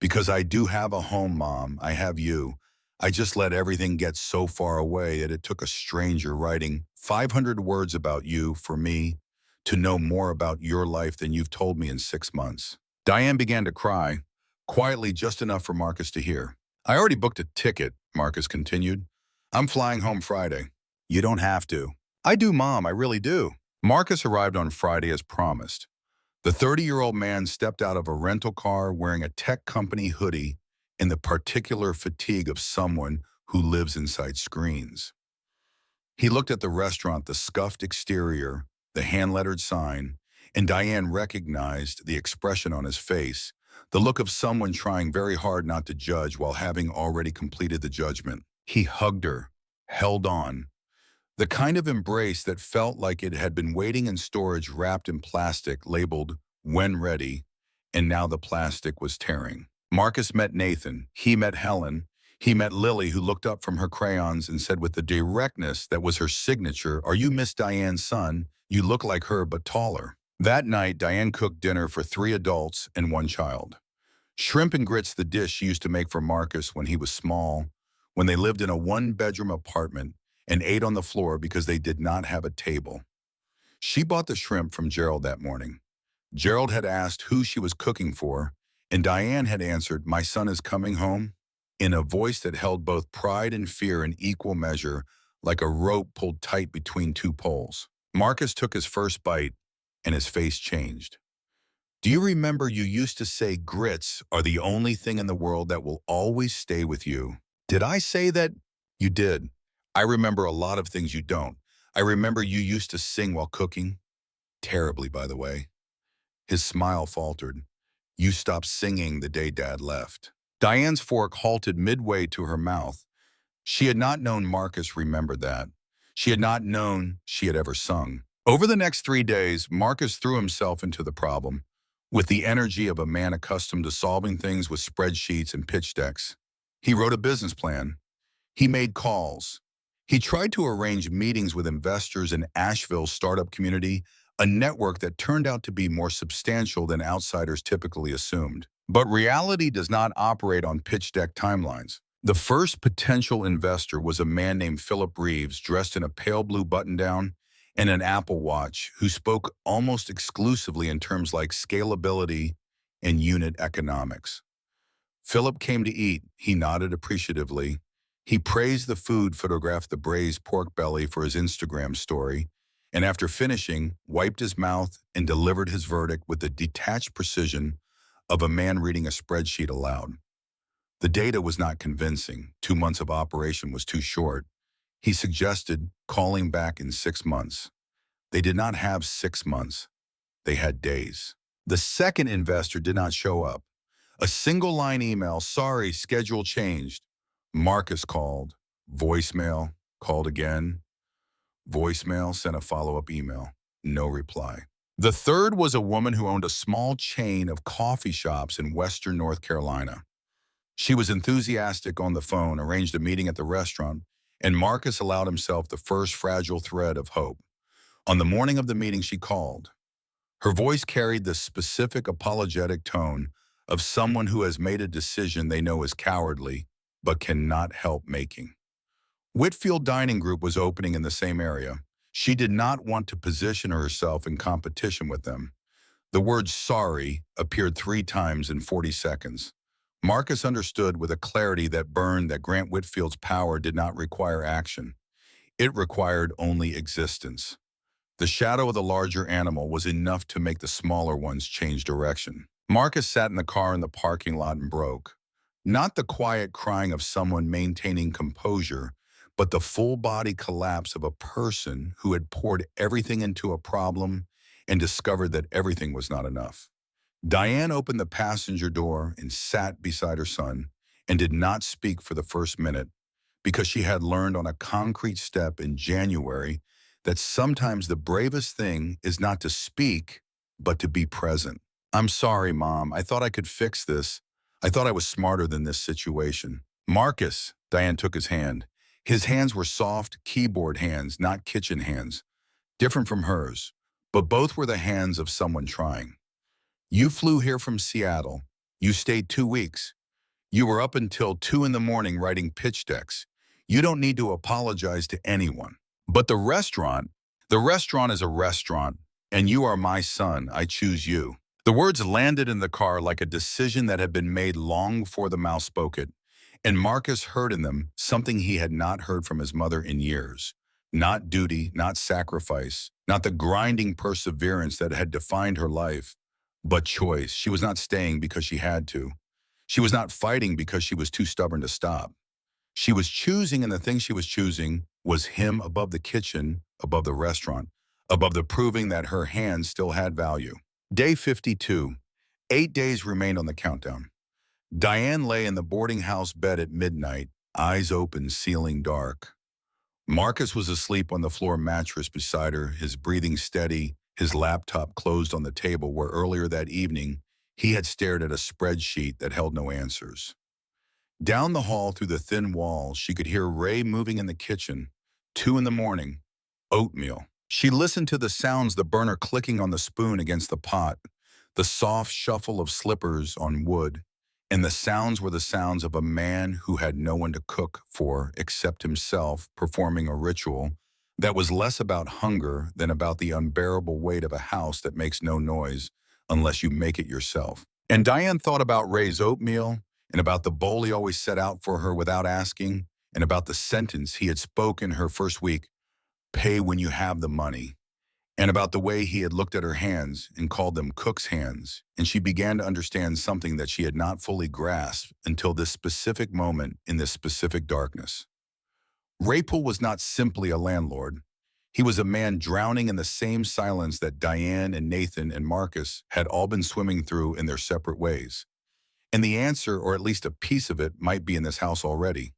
Speaker 1: Because I do have a home, Mom. I have you. I just let everything get so far away that it took a stranger writing 500 words about you for me to know more about your life than you've told me in 6 months. Diane began to cry, quietly just enough for Marcus to hear. "I already booked a ticket," Marcus continued. "I'm flying home Friday." "You don't have to." "I do, Mom, I really do." Marcus arrived on Friday as promised. The 30-year-old man stepped out of a rental car wearing a tech company hoodie in the particular fatigue of someone who lives inside screens. He looked at the restaurant, the scuffed exterior, the hand-lettered sign, and Diane recognized the expression on his face, the look of someone trying very hard not to judge while having already completed the judgment. He hugged her, held on, the kind of embrace that felt like it had been waiting in storage wrapped in plastic labeled "when ready," and now the plastic was tearing. Marcus met Nathan. He met Helen. He met Lily, who looked up from her crayons and said with the directness that was her signature, "Are you Miss Diane's son? You look like her, but taller." That night, Diane cooked dinner for 3 adults and 1 child. Shrimp and grits, the dish she used to make for Marcus when he was small, when they lived in a one-bedroom apartment and ate on the floor because they did not have a table. She bought the shrimp from Gerald that morning. Gerald had asked who she was cooking for, and Diane had answered, "My son is coming home," in a voice that held both pride and fear in equal measure, like a rope pulled tight between two poles. Marcus took his first bite, and his face changed. "Do you remember you used to say grits are the only thing in the world that will always stay with you?" "Did I say that?" "You did. I remember a lot of things you don't. I remember you used to sing while cooking. Terribly, by the way." His smile faltered. "You stopped singing the day Dad left." Diane's fork halted midway to her mouth. She had not known Marcus remembered that. She had not known she had ever sung. Over the next 3 days, Marcus threw himself into the problem, with the energy of a man accustomed to solving things with spreadsheets and pitch decks. He wrote a business plan. He made calls. He tried to arrange meetings with investors in Asheville's startup community, a network that turned out to be more substantial than outsiders typically assumed. But reality does not operate on pitch deck timelines. The first potential investor was a man named Philip Reeves, dressed in a pale blue button-down and an Apple Watch, who spoke almost exclusively in terms like scalability and unit economics. Philip came to eat. He nodded appreciatively. He praised the food, photographed the braised pork belly for his Instagram story, and after finishing, wiped his mouth and delivered his verdict with the detached precision of a man reading a spreadsheet aloud. The data was not convincing. 2 months of operation was too short. He suggested calling back in 6 months. They did not have 6 months. They had days. The second investor did not show up. A single-line email, "Sorry, schedule changed." Marcus called. Voicemail, called again. Voicemail, sent a follow-up email. No reply. The third was a woman who owned a small chain of coffee shops in western North Carolina. She was enthusiastic on the phone, arranged a meeting at the restaurant, and Marcus allowed himself the first fragile thread of hope. On the morning of the meeting, she called. Her voice carried the specific apologetic tone of someone who has made a decision they know is cowardly, but cannot help making. Whitfield Dining Group was opening in the same area. She did not want to position herself in competition with them. The word "sorry" appeared 3 times in 40 seconds. Marcus understood with a clarity that burned that Grant Whitfield's power did not require action. It required only existence. The shadow of the larger animal was enough to make the smaller ones change direction. Marcus sat in the car in the parking lot and broke. Not the quiet crying of someone maintaining composure, but the full-body collapse of a person who had poured everything into a problem and discovered that everything was not enough. Diane opened the passenger door and sat beside her son and did not speak for the first minute because she had learned on a concrete step in January that sometimes the bravest thing is not to speak, but to be present. "I'm sorry, Mom. I thought I could fix this. I thought I was smarter than this situation." "Marcus," Diane took his hand. His hands were soft, keyboard hands, not kitchen hands, different from hers, but both were the hands of someone trying. "You flew here from Seattle. You stayed 2 weeks. You were up until 2 in the morning writing pitch decks. You don't need to apologize to anyone. But the restaurant is a restaurant, and you are my son. I choose you." The words landed in the car like a decision that had been made long before the mouth spoke it, and Marcus heard in them something he had not heard from his mother in years. Not duty, not sacrifice, not the grinding perseverance that had defined her life, but choice. She was not staying because she had to. She was not fighting because she was too stubborn to stop. She was choosing, and the thing she was choosing was him above the kitchen, above the restaurant, above the proving that her hands still had value. Day 52. 8 days remained on the countdown. Diane lay in the boarding house bed at midnight, eyes open, ceiling dark. Marcus was asleep on the floor mattress beside her, his breathing steady, his laptop closed on the table where earlier that evening he had stared at a spreadsheet that held no answers. Down the hall through the thin walls, she could hear Ray moving in the kitchen. 2 in the morning. Oatmeal. She listened to the sounds, the burner clicking on the spoon against the pot, the soft shuffle of slippers on wood. And the sounds were the sounds of a man who had no one to cook for except himself, performing a ritual that was less about hunger than about the unbearable weight of a house that makes no noise unless you make it yourself. And Diane thought about Ray's oatmeal and about the bowl he always set out for her without asking, and about the sentence he had spoken her first week, "Pay when you have the money," and about the way he had looked at her hands and called them cook's hands, and she began to understand something that she had not fully grasped until this specific moment in this specific darkness. Raypool was not simply a landlord. He was a man drowning in the same silence that Diane and Nathan and Marcus had all been swimming through in their separate ways. And the answer, or at least a piece of it, might be in this house already.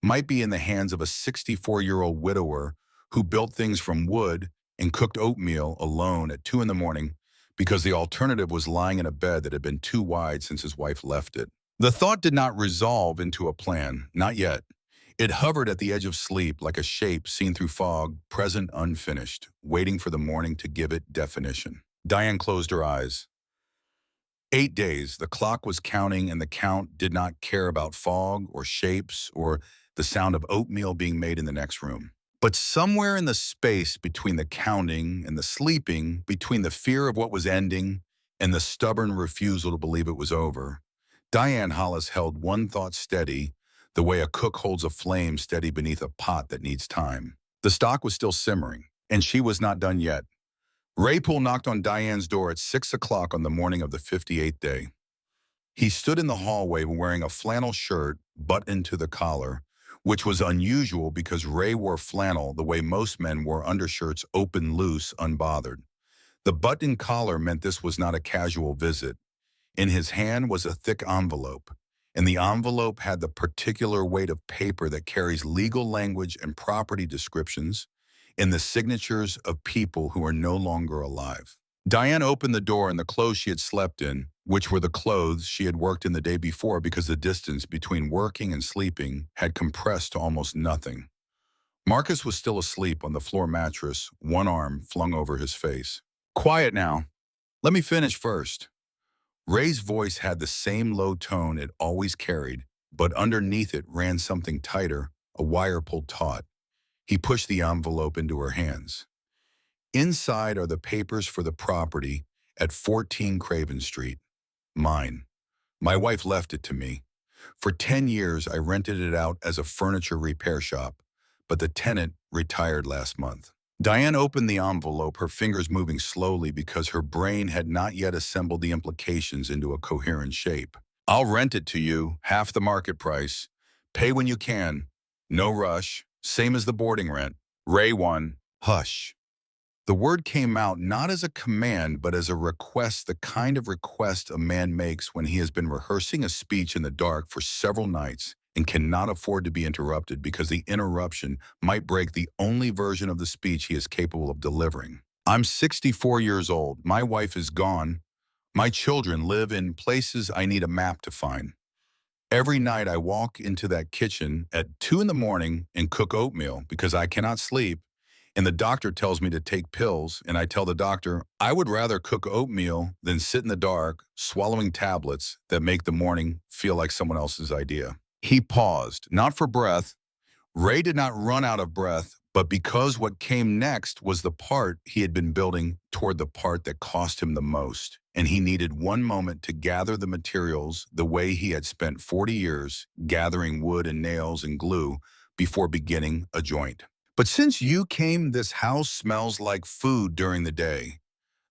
Speaker 1: Might be in the hands of a 64-year-old widower who built things from wood and cooked oatmeal alone at 2 in the morning because the alternative was lying in a bed that had been too wide since his wife left it. The thought did not resolve into a plan, not yet. It hovered at the edge of sleep like a shape seen through fog, present unfinished, waiting for the morning to give it definition. Diane closed her eyes. 8 days, the clock was counting, and the count did not care about fog or shapes or the sound of oatmeal being made in the next room. But somewhere in the space between the counting and the sleeping, between the fear of what was ending and the stubborn refusal to believe it was over, Diane Hollis held one thought steady, the way a cook holds a flame steady beneath a pot that needs time. The stock was still simmering, and she was not done yet. Raypool knocked on Diane's door at 6 o'clock on the morning of the 58th day. He stood in the hallway wearing a flannel shirt buttoned to the collar, which was unusual because Ray wore flannel the way most men wore undershirts, open loose, unbothered. The buttoned collar meant this was not a casual visit. In his hand was a thick envelope, and the envelope had the particular weight of paper that carries legal language and property descriptions and the signatures of people who are no longer alive. Diane opened the door, and the clothes she had slept in, which were the clothes she had worked in the day before because the distance between working and sleeping had compressed to almost nothing. Marcus was still asleep on the floor mattress, one arm flung over his face. "Quiet now. Let me finish first." Ray's voice had the same low tone it always carried, but underneath it ran something tighter, a wire pulled taut. He pushed the envelope into her hands. "Inside are the papers for the property at 14 Craven Street. Mine. My wife left it to me. For 10 years, I rented it out as a furniture repair shop, but the tenant retired last month." Diane opened the envelope, her fingers moving slowly because her brain had not yet assembled the implications into a coherent shape. "I'll rent it to you, half the market price. Pay when you can. No rush. Same as the boarding rent." Ray won. "Hush." The word came out not as a command, but as a request, the kind of request a man makes when he has been rehearsing a speech in the dark for several nights and cannot afford to be interrupted because the interruption might break the only version of the speech he is capable of delivering. "I'm 64 years old. My wife is gone. My children live in places I need a map to find. Every night I walk into that kitchen at 2 in the morning and cook oatmeal because I cannot sleep, and the doctor tells me to take pills, and I tell the doctor I would rather cook oatmeal than sit in the dark swallowing tablets that make the morning feel like someone else's idea." He paused, not for breath. Ray did not run out of breath, but because what came next was the part he had been building toward the part that cost him the most, and he needed one moment to gather the materials the way he had spent 40 years gathering wood and nails and glue before beginning a joint. "But since you came, this house smells like food during the day.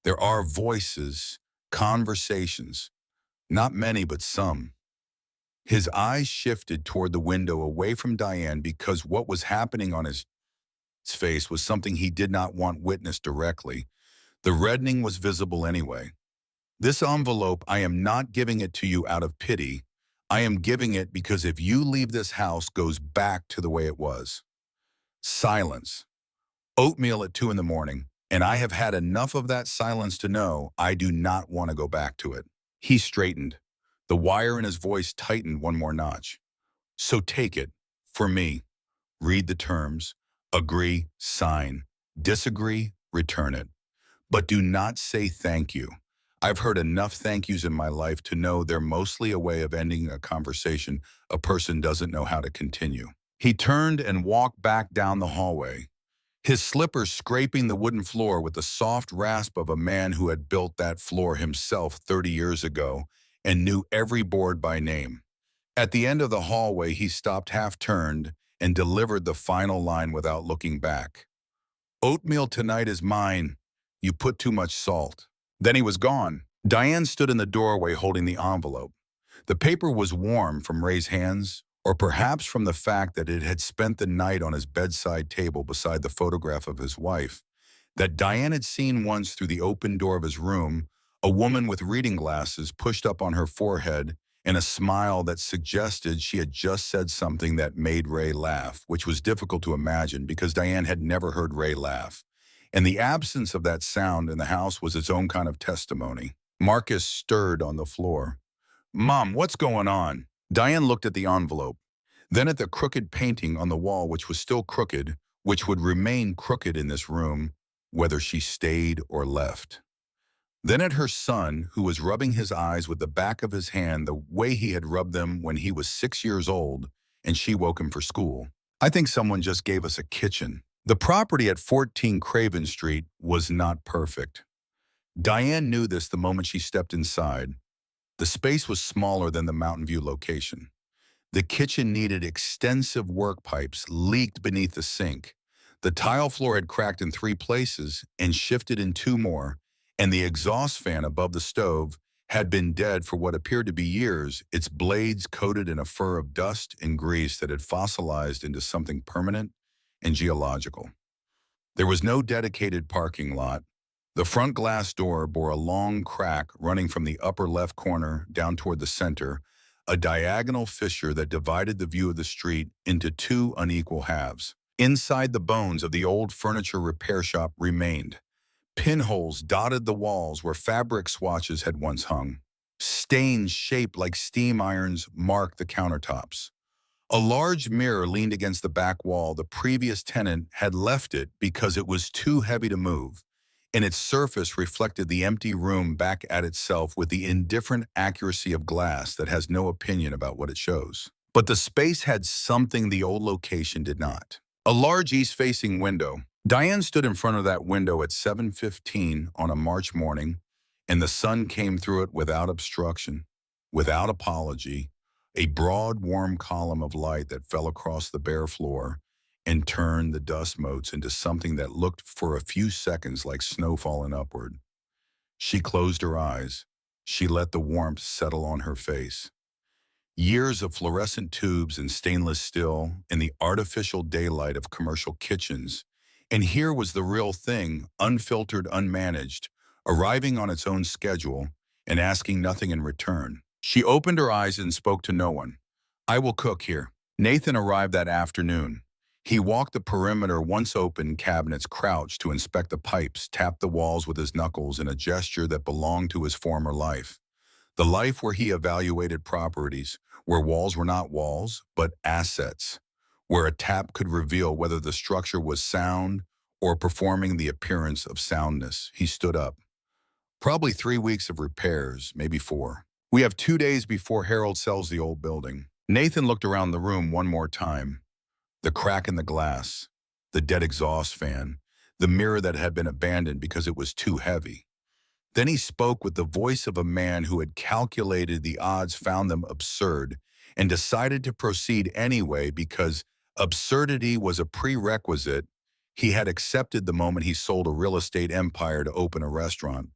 Speaker 1: There are voices, conversations, not many, but some." His eyes shifted toward the window away from Diane because what was happening on his face was something he did not want witnessed directly. The reddening was visible anyway. "This envelope, I am not giving it to you out of pity. I am giving it because if you leave this house goes back to the way it was." Silence. Oatmeal at 2 in the morning, and I have had enough of that silence to know I do not want to go back to it. He straightened. The wire in his voice tightened one more notch. "So take it, for me. Read the terms. Agree, sign. Disagree, return it. But do not say thank you. I've heard enough thank yous in my life to know they're mostly a way of ending a conversation a person doesn't know how to continue. He turned and walked back down the hallway, his slippers scraping the wooden floor with the soft rasp of a man who had built that floor himself 30 years ago and knew every board by name. At the end of the hallway, he stopped half-turned and delivered the final line without looking back. "Oatmeal tonight is mine. You put too much salt." Then he was gone. Diane stood in the doorway holding the envelope. The paper was warm from Ray's hands, or perhaps from the fact that it had spent the night on his bedside table beside the photograph of his wife, that Diane had seen once through the open door of his room, a woman with reading glasses pushed up on her forehead and a smile that suggested she had just said something that made Ray laugh, which was difficult to imagine because Diane had never heard Ray laugh. And the absence of that sound in the house was its own kind of testimony. Marcus stirred on the floor. "Mom, what's going on?" Diane looked at the envelope, then at the crooked painting on the wall, which was still crooked, which would remain crooked in this room, whether she stayed or left. Then at her son, who was rubbing his eyes with the back of his hand the way he had rubbed them when he was 6 years old, and she woke him for school. "I think someone just gave us a kitchen." The property at 14 Craven Street was not perfect. Diane knew this the moment she stepped inside. The space was smaller than the Mountain View location. The kitchen needed extensive work pipes leaked beneath the sink. The tile floor had cracked in 3 places and shifted in 2 more, and the exhaust fan above the stove had been dead for what appeared to be years, its blades coated in a fur of dust and grease that had fossilized into something permanent and geological. There was no dedicated parking lot. The front glass door bore a long crack running from the upper left corner down toward the center, a diagonal fissure that divided the view of the street into 2 unequal halves. Inside, the bones of the old furniture repair shop remained. Pinholes dotted the walls where fabric swatches had once hung. Stains shaped like steam irons marked the countertops. A large mirror leaned against the back wall. The previous tenant had left it because it was too heavy to move, and its surface reflected the empty room back at itself with the indifferent accuracy of glass that has no opinion about what it shows. But the space had something the old location did not. A large east-facing window. Diane stood in front of that window at 7:15 on a March morning, and the sun came through it without obstruction, without apology, a broad, warm column of light that fell across the bare floor and turned the dust motes into something that looked for a few seconds like snow falling upward. She closed her eyes. She let the warmth settle on her face. Years of fluorescent tubes and stainless steel and the artificial daylight of commercial kitchens. And here was the real thing, unfiltered, unmanaged, arriving on its own schedule and asking nothing in return. She opened her eyes and spoke to no one. "I will cook here." Nathan arrived that afternoon. He walked the perimeter, once open cabinets, crouched to inspect the pipes, tapped the walls with his knuckles in a gesture that belonged to his former life. The life where he evaluated properties, where walls were not walls, but assets, where a tap could reveal whether the structure was sound or performing the appearance of soundness. He stood up. "Probably 3 weeks of repairs, maybe 4. We have 2 days before Harold sells the old building." Nathan looked around the room one more time. The crack in the glass, the dead exhaust fan, the mirror that had been abandoned because it was too heavy. Then he spoke with the voice of a man who had calculated the odds, found them absurd, and decided to proceed anyway because absurdity was a prerequisite he had accepted the moment he sold a real estate empire to open a restaurant.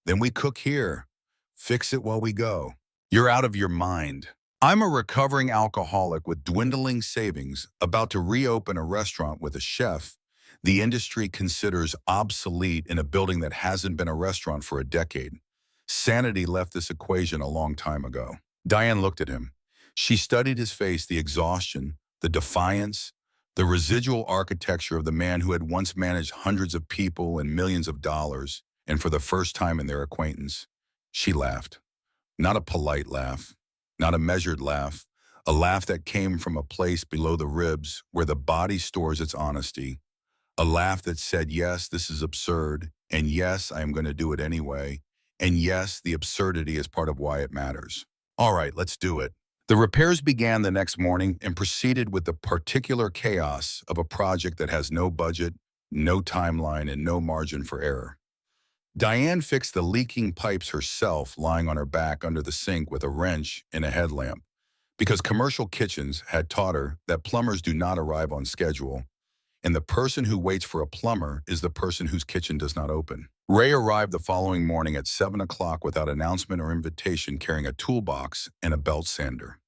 Speaker 1: "Then we cook here. Fix it while we go." "You're out of your mind." "I'm a recovering alcoholic with dwindling savings, about to reopen a restaurant with a chef the industry considers obsolete in a building that hasn't been a restaurant for a decade. Sanity left this equation a long time ago." Diane looked at him. She studied his face, the exhaustion, the defiance, the residual architecture of the man who had once managed hundreds of people and millions of dollars, and for the first time in their acquaintance, she laughed. Not a polite laugh, not a measured laugh, a laugh that came from a place below the ribs where the body stores its honesty. A laugh that said, "Yes, this is absurd, and yes, I am going to do it anyway, And yes, the absurdity is part of why it matters. All right, let's do it. The repairs began the next morning and proceeded with the particular chaos of a project that has no budget, no timeline, and no margin for error. Diane fixed the leaking pipes herself, lying on her back under the sink with a wrench and a headlamp, because commercial kitchens had taught her that plumbers do not arrive on schedule, and the person who waits for a plumber is the person whose kitchen does not open. Ray arrived the following morning at 7 o'clock without announcement or invitation, carrying a toolbox and a belt sander.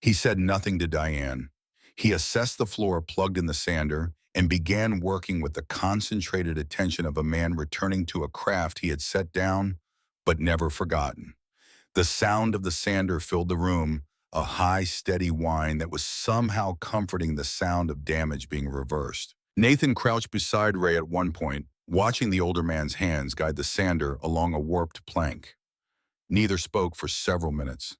Speaker 1: He said nothing to Diane. He assessed the floor, plugged in the sander, and began working with the concentrated attention of a man returning to a craft he had set down but never forgotten. The sound of the sander filled the room, a high, steady whine that was somehow comforting the sound of damage being reversed. Nathan crouched beside Ray at one point, watching the older man's hands guide the sander along a warped plank. Neither spoke for several minutes.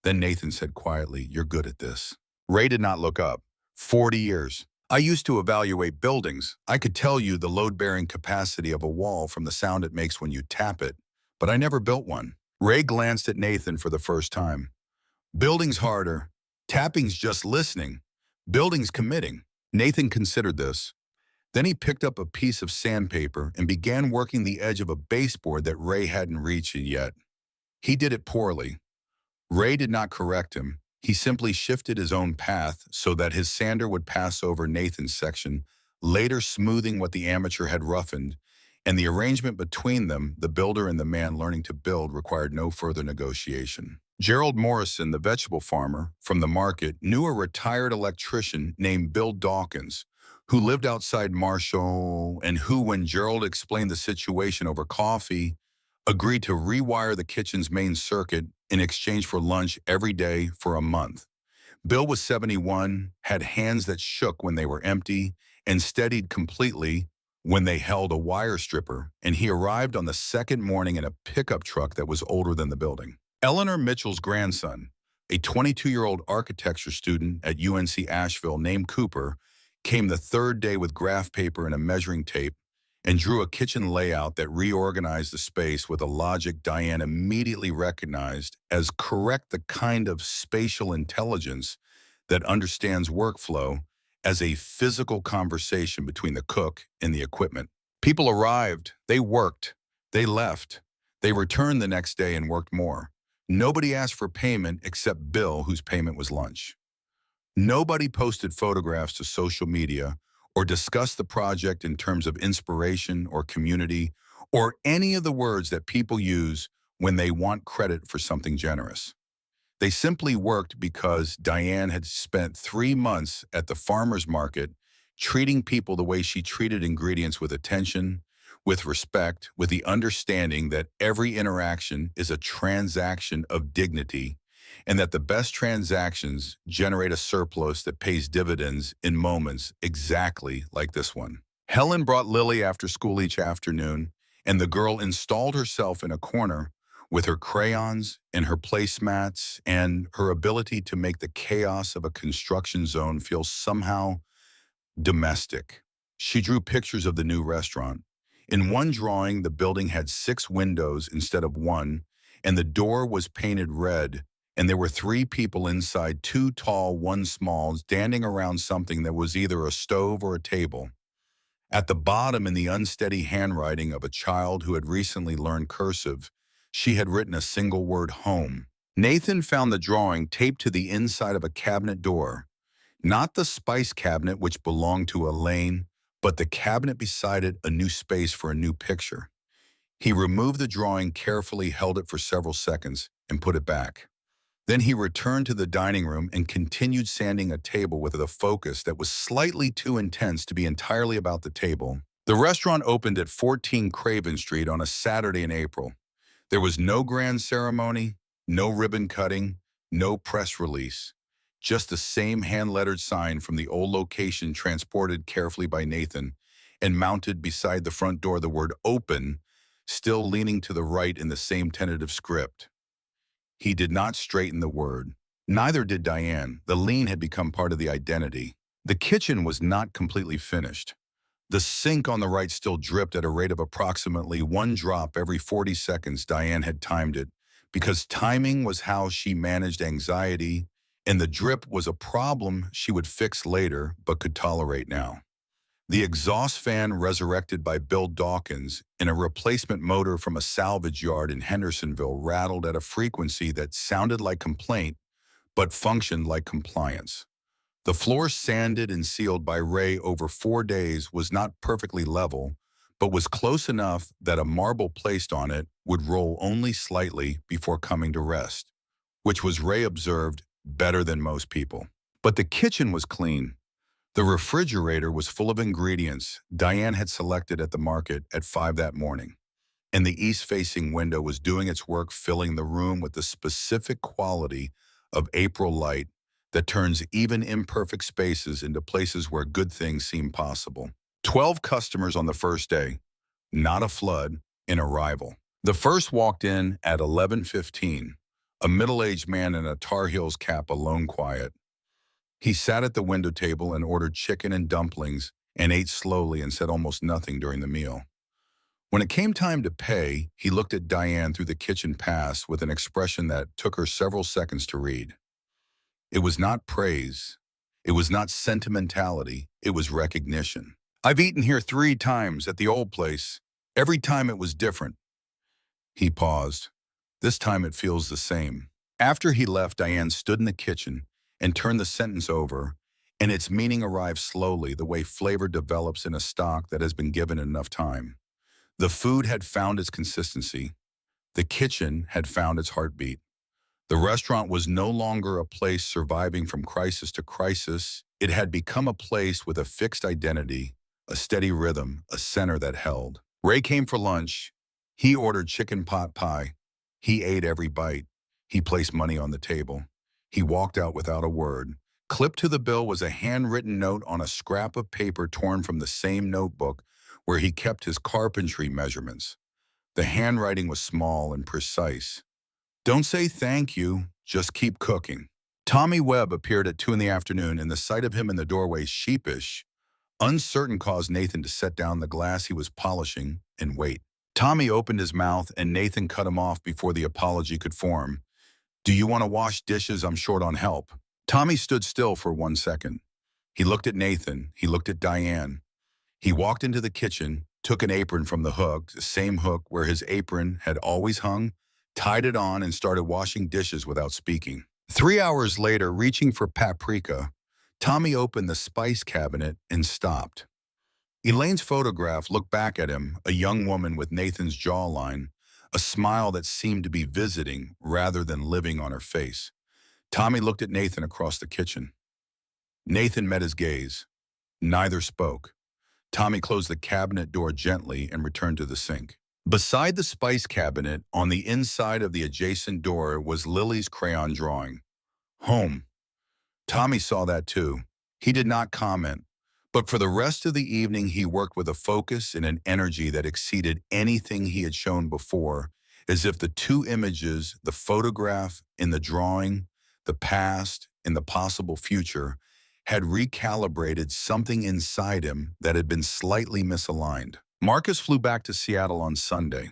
Speaker 1: Then Nathan said quietly, "You're good at this." Ray did not look up. 40 years. I used to evaluate buildings. I could tell you the load-bearing capacity of a wall from the sound it makes when you tap it, but I never built one. Ray glanced at Nathan for the first time. Building's harder. Tapping's just listening. Building's committing. Nathan considered this. Then he picked up a piece of sandpaper and began working the edge of a baseboard that Ray hadn't reached yet. He did it poorly. Ray did not correct him. He simply shifted his own path so that his sander would pass over Nathan's section, later smoothing what the amateur had roughened, and the arrangement between them, the builder and the man learning to build, required no further negotiation. Gerald Morrison, the vegetable farmer from the market, knew a retired electrician named Bill Dawkins, who lived outside Marshall and who, when Gerald explained the situation over coffee, agreed to rewire the kitchen's main circuit in exchange for lunch every day for a month. Bill was 71, had hands that shook when they were empty, and steadied completely when they held a wire stripper, and he arrived on the second morning in a pickup truck that was older than the building. Eleanor Mitchell's grandson, a 22-year-old architecture student at UNC Asheville named Cooper, came the third day with graph paper and a measuring tape and drew a kitchen layout that reorganized the space with a logic Diane immediately recognized as correct, the kind of spatial intelligence that understands workflow as a physical conversation between the cook and the equipment. People arrived, they worked, they left, they returned the next day and worked more. Nobody asked for payment except Bill, whose payment was lunch. Nobody posted photographs to social media or discussed the project in terms of inspiration or community or any of the words that people use when they want credit for something generous. They simply worked because Diane had spent 3 months at the farmer's market treating people the way she treated ingredients, with attention, with respect, with the understanding that every interaction is a transaction of dignity, and that the best transactions generate a surplus that pays dividends in moments exactly like this one. Helen brought Lily after school each afternoon, and the girl installed herself in a corner with her crayons and her placemats and her ability to make the chaos of a construction zone feel somehow domestic. She drew pictures of the new restaurant. In one drawing, the building had 6 windows instead of 1, and the door was painted red, and there were 3 people inside, 2 tall, 1 small, standing around something that was either a stove or a table. At the bottom, in the unsteady handwriting of a child who had recently learned cursive, she had written a single word: home. Nathan found the drawing taped to the inside of a cabinet door. Not the spice cabinet, which belonged to Elaine, but the cabinet beside it, a new space for a new picture. He removed the drawing carefully, held it for several seconds, and put it back. Then he returned to the dining room and continued sanding a table with a focus that was slightly too intense to be entirely about the table. The restaurant opened at 14 Craven Street on a Saturday in April. There was no grand ceremony, no ribbon cutting, no press release. Just the same hand-lettered sign from the old location, transported carefully by Nathan and mounted beside the front door, the word open, still leaning to the right in the same tentative script. He did not straighten the word. Neither did Diane. The lean had become part of the identity. The kitchen was not completely finished. The sink on the right still dripped at a rate of approximately one drop every 40 seconds. Diane had timed it because timing was how she managed anxiety, and the drip was a problem she would fix later but could tolerate now. The exhaust fan, resurrected by Bill Dawkins in a replacement motor from a salvage yard in Hendersonville, rattled at a frequency that sounded like complaint but functioned like compliance. The floor, sanded and sealed by Ray over 4 days, was not perfectly level, but was close enough that a marble placed on it would roll only slightly before coming to rest, which was, Ray observed, better than most people. But the kitchen was clean. The refrigerator was full of ingredients Diane had selected at the market at 5 that morning, and the east-facing window was doing its work, filling the room with the specific quality of April light that turns even imperfect spaces into places where good things seem possible. 12 customers on the first day, not a flood, an arrival. The first walked in at 11:15, a middle-aged man in a Tar Heels cap, alone, quiet. He sat at the window table and ordered chicken and dumplings and ate slowly and said almost nothing during the meal. When it came time to pay, he looked at Diane through the kitchen pass with an expression that took her several seconds to read. It was not praise. It was not sentimentality. It was recognition. "I've eaten here 3 times at the old place. Every time it was different." He paused. "This time it feels the same." After he left, Diane stood in the kitchen and turned the sentence over, and its meaning arrived slowly, the way flavor develops in a stock that has been given enough time. The food had found its consistency. The kitchen had found its heartbeat. The restaurant was no longer a place surviving from crisis to crisis. It had become a place with a fixed identity, a steady rhythm, a center that held. Ray came for lunch. He ordered chicken pot pie. He ate every bite. He placed money on the table. He walked out without a word. Clipped to the bill was a handwritten note on a scrap of paper torn from the same notebook where he kept his carpentry measurements. The handwriting was small and precise. "Don't say thank you, just keep cooking." Tommy Webb appeared at 2 in the afternoon, and the sight of him in the doorway, sheepish, uncertain, caused Nathan to set down the glass he was polishing and wait. Tommy opened his mouth, and Nathan cut him off before the apology could form. "Do you want to wash dishes? I'm short on help." Tommy stood still for 1 second. He looked at Nathan. He looked at Diane. He walked into the kitchen, took an apron from the hook, the same hook where his apron had always hung, tied it on, and started washing dishes without speaking. 3 hours later, reaching for paprika, Tommy opened the spice cabinet and stopped. Elaine's photograph looked back at him, a young woman with Nathan's jawline, a smile that seemed to be visiting rather than living on her face. Tommy looked at Nathan across the kitchen. Nathan met his gaze. Neither spoke. Tommy closed the cabinet door gently and returned to the sink. Beside the spice cabinet, on the inside of the adjacent door, was Lily's crayon drawing. Home. Tommy saw that too. He did not comment, but for the rest of the evening he worked with a focus and an energy that exceeded anything he had shown before, as if the two images, the photograph in the drawing, the past and the possible future, had recalibrated something inside him that had been slightly misaligned. Marcus flew back to Seattle on Sunday.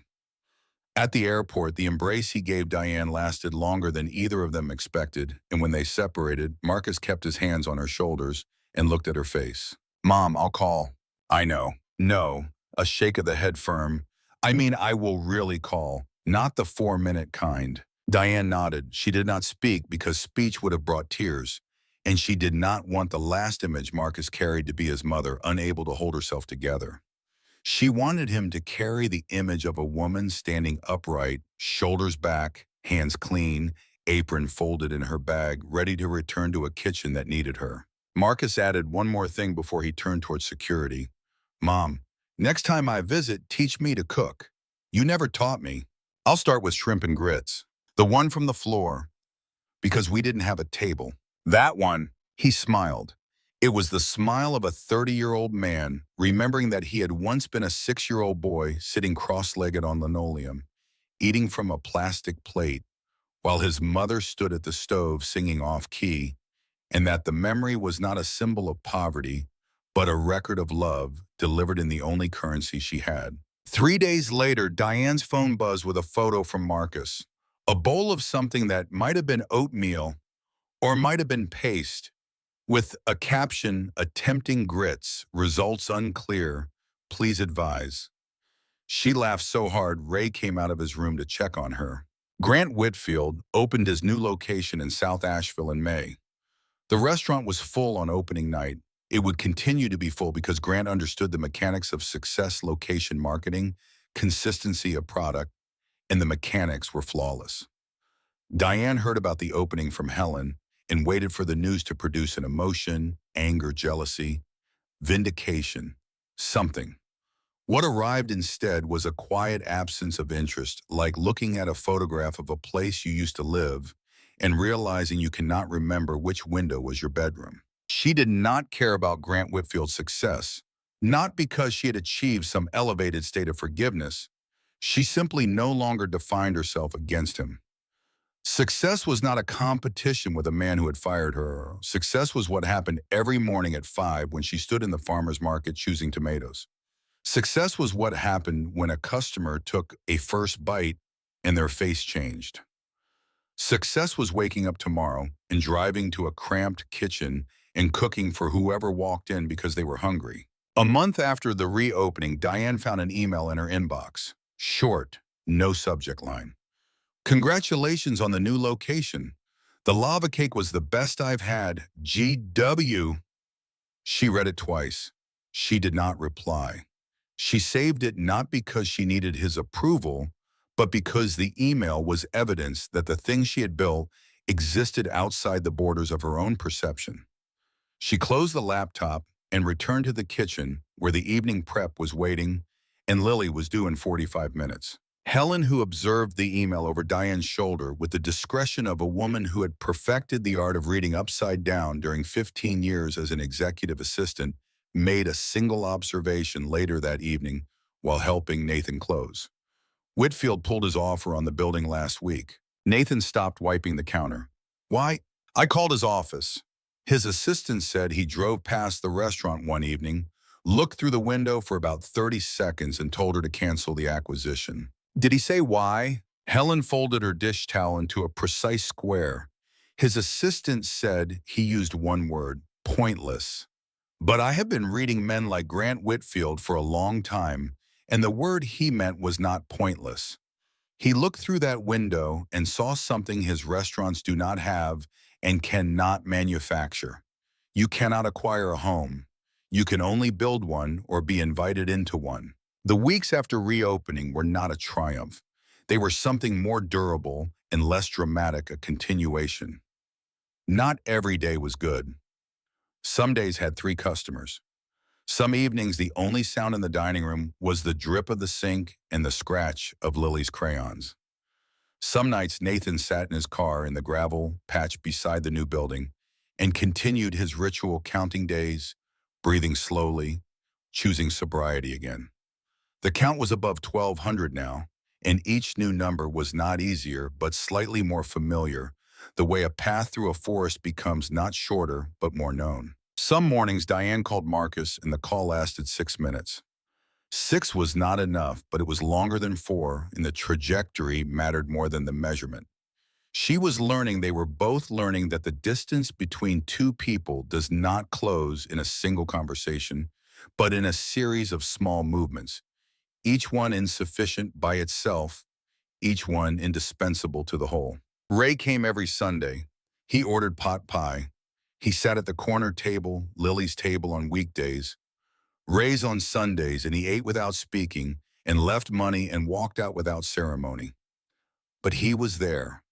Speaker 1: At the airport, the embrace he gave Diane lasted longer than either of them expected, and when they separated, Marcus kept his hands on her shoulders and looked at her face. "Mom, I'll call." "I know." "No." A shake of the head, firm. "I mean, I will really call. Not the 4-minute kind." Diane nodded. She did not speak because speech would have brought tears, and she did not want the last image Marcus carried to be his mother, unable to hold herself together. She wanted him to carry the image of a woman standing upright, shoulders back, hands clean, apron folded in her bag, ready to return to a kitchen that needed her. Marcus added one more thing before he turned towards security. "Mom, next time I visit, teach me to cook. You never taught me. I'll start with shrimp and grits. The one from the floor. Because we didn't have a table." "That one." He smiled. It was the smile of a 30-year-old man, remembering that he had once been a 6-year-old boy sitting cross-legged on linoleum, eating from a plastic plate, while his mother stood at the stove singing off-key, and that the memory was not a symbol of poverty, but a record of love delivered in the only currency she had. 3 days later, Diane's phone buzzed with a photo from Marcus. A bowl of something that might have been oatmeal or might have been paste, with a caption, "Attempting grits, results unclear, please advise." She laughed so hard, Ray came out of his room to check on her. Grant Whitfield opened his new location in South Asheville in May. The restaurant was full on opening night. It would continue to be full because Grant understood the mechanics of success location marketing, consistency of product, and the mechanics were flawless. Diane heard about the opening from Helen and waited for the news to produce an emotion, anger, jealousy, vindication, something. What arrived instead was a quiet absence of interest, like looking at a photograph of a place you used to live and realizing you cannot remember which window was your bedroom. She did not care about Grant Whitfield's success, not because she had achieved some elevated state of forgiveness. She simply no longer defined herself against him. Success was not a competition with a man who had fired her. Success was what happened every morning at 5 when she stood in the farmer's market choosing tomatoes. Success was what happened when a customer took a first bite and their face changed. Success was waking up tomorrow and driving to a cramped kitchen and cooking for whoever walked in because they were hungry. A month after the reopening, Diane found an email in her inbox. Short, no subject line. "Congratulations on the new location. The lava cake was the best I've had. GW." She read it twice. She did not reply. She saved it not because she needed his approval, but because the email was evidence that the thing she had built existed outside the borders of her own perception. She closed the laptop and returned to the kitchen where the evening prep was waiting and Lily was due in 45 minutes. Helen, who observed the email over Diane's shoulder with the discretion of a woman who had perfected the art of reading upside down during 15 years as an executive assistant, made a single observation later that evening while helping Nathan close. Whitfield pulled his offer on the building last week. Nathan stopped wiping the counter. "Why?" "I called his office. His assistant said he drove past the restaurant one evening, looked through the window for about 30 seconds and told her to cancel the acquisition." "Did he say why?" Helen folded her dish towel into a precise square. "His assistant said he used one word, pointless. But I have been reading men like Grant Whitfield for a long time, and the word he meant was not pointless. He looked through that window and saw something his restaurants do not have and cannot manufacture. You cannot acquire a home. You can only build one or be invited into one." The weeks after reopening were not a triumph. They were something more durable and less dramatic, a continuation. Not every day was good. Some days had 3 customers. Some evenings, the only sound in the dining room was the drip of the sink and the scratch of Lily's crayons. Some nights, Nathan sat in his car in the gravel patch beside the new building and continued his ritual, counting days, breathing slowly, choosing sobriety again. The count was above 1,200 now, and each new number was not easier but slightly more familiar, the way a path through a forest becomes not shorter but more known. Some mornings, Diane called Marcus, and the call lasted 6 minutes. 6 was not enough, but it was longer than 4, and the trajectory mattered more than the measurement. She was learning, they were both learning, that the distance between 2 people does not close in a single conversation, but in a series of small movements, each one insufficient by itself, each one indispensable to the whole. Ray came every Sunday. He ordered pot pie. He sat at the corner table, Lily's table on weekdays, Ray's on Sundays, and he ate without speaking and left money and walked out without ceremony. But he was there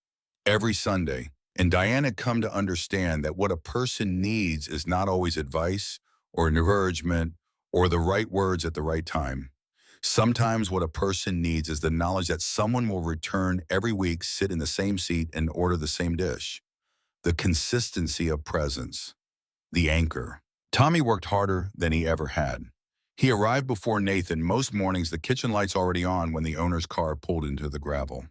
Speaker 1: every Sunday, and Diane had come to understand that what a person needs is not always advice or encouragement or the right words at the right time. Sometimes what a person needs is the knowledge that someone will return every week, sit in the same seat, and order the same dish. The consistency of presence. The anchor. Tommy worked harder than he ever had. He arrived before Nathan, most mornings the kitchen lights already on when the owner's car pulled into the gravel.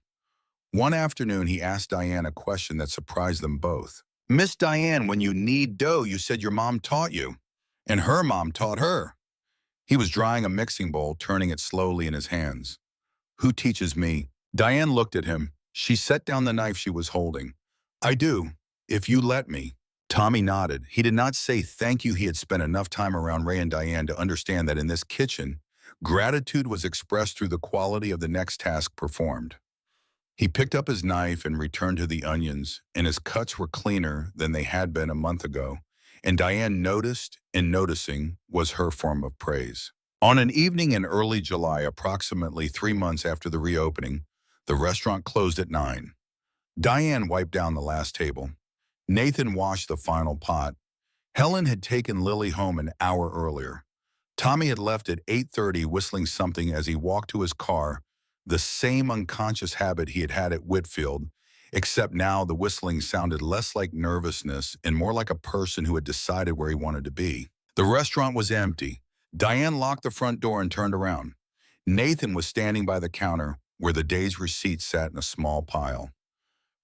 Speaker 1: One afternoon, he asked Diane a question that surprised them both. "Miss Diane, when you knead dough, you said your mom taught you." And her mom taught her. He was drying a mixing bowl, turning it slowly in his hands. Who teaches me? Diane looked at him. She set down the knife she was holding. I do, if you let me. Tommy nodded. He did not say thank you. He had spent enough time around Ray and Diane to understand that in this kitchen, gratitude was expressed through the quality of the next task performed. He picked up his knife and returned to the onions, and his cuts were cleaner than they had been a month ago. And Diane noticed, and noticing was her form of praise. On an evening in early July, approximately 3 months after the reopening, the restaurant closed at 9. Diane wiped down the last table. Nathan washed the final pot. Helen had taken Lily home an hour earlier. Tommy had left at 8:30 whistling something as he walked to his car, the same unconscious habit he had had at Whitfield, except now the whistling sounded less like nervousness and more like a person who had decided where he wanted to be. The restaurant was empty. Diane locked the front door and turned around. Nathan was standing by the counter where the day's receipts sat in a small pile.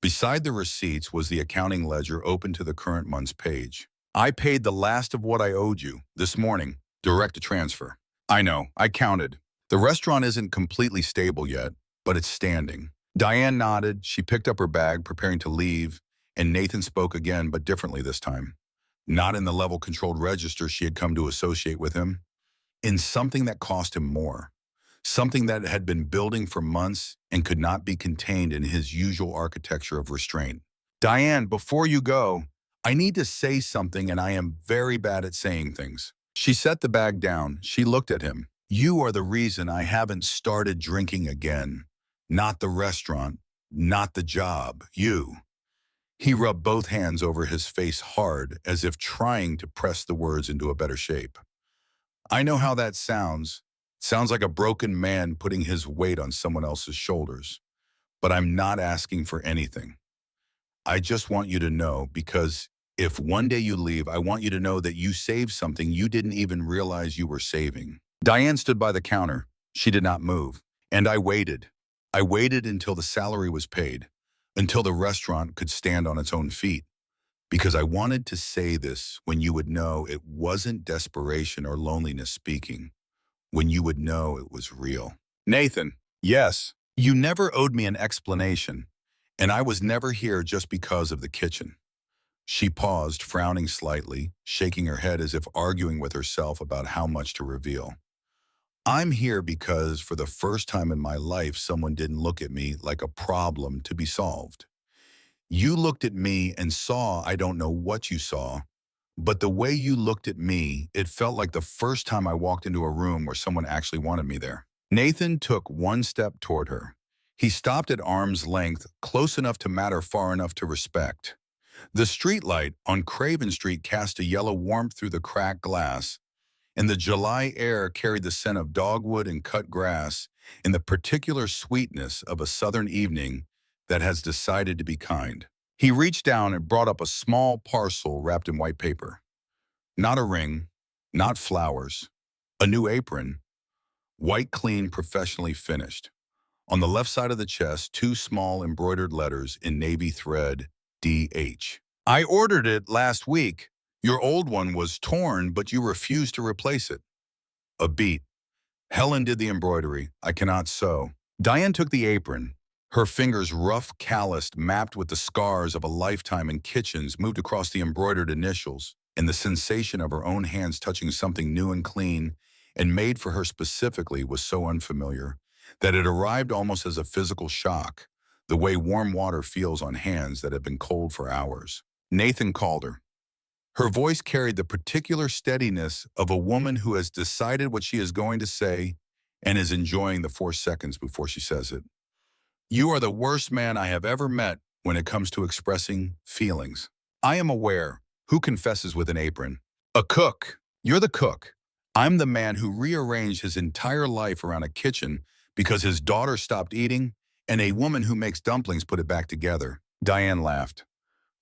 Speaker 1: Beside the receipts was the accounting ledger open to the current month's page. I paid the last of what I owed you this morning, direct to transfer. I know, I counted. The restaurant isn't completely stable yet, but it's standing. Diane nodded. She picked up her bag, preparing to leave, and Nathan spoke again, but differently this time. Not in the level-controlled register she had come to associate with him. In something that cost him more. Something that had been building for months and could not be contained in his usual architecture of restraint. Diane, before you go, I need to say something, and I am very bad at saying things. She set the bag down. She looked at him. You are the reason I haven't started drinking again. Not the restaurant, not the job, you. He rubbed both hands over his face hard, as if trying to press the words into a better shape. I know how that sounds. Sounds like a broken man putting his weight on someone else's shoulders. But I'm not asking for anything. I just want you to know, because if one day you leave, I want you to know that you saved something you didn't even realize you were saving. Diane stood by the counter. She did not move. And I waited. I waited until the salary was paid, until the restaurant could stand on its own feet. Because I wanted to say this when you would know it wasn't desperation or loneliness speaking. When you would know it was real. Nathan, yes, you never owed me an explanation, and I was never here just because of the kitchen. She paused, frowning slightly, shaking her head as if arguing with herself about how much to reveal. I'm here because for the first time in my life, someone didn't look at me like a problem to be solved. You looked at me and saw I don't know what you saw, but the way you looked at me, it felt like the first time I walked into a room where someone actually wanted me there. Nathan took one step toward her. He stopped at arm's length, close enough to matter, far enough to respect. The streetlight on Craven Street cast a yellow warmth through the cracked glass, and the July air carried the scent of dogwood and cut grass and the particular sweetness of a southern evening that has decided to be kind. He reached down and brought up a small parcel wrapped in white paper. Not a ring, not flowers, a new apron, white, clean, professionally finished. On the left side of the chest, 2 small embroidered letters in navy thread, D.H. I ordered it last week. Your old one was torn, but you refused to replace it. A beat. Helen did the embroidery. I cannot sew. Diane took the apron. Her fingers, rough, calloused, mapped with the scars of a lifetime in kitchens, moved across the embroidered initials, and the sensation of her own hands touching something new and clean and made for her specifically was so unfamiliar that it arrived almost as a physical shock, the way warm water feels on hands that have been cold for hours. Nathan called her. Her voice carried the particular steadiness of a woman who has decided what she is going to say and is enjoying the 4 seconds before she says it. You are the worst man I have ever met when it comes to expressing feelings. I am aware. Who confesses with an apron? A cook. You're the cook. I'm the man who rearranged his entire life around a kitchen because his daughter stopped eating, and a woman who makes dumplings put it back together. Diane laughed.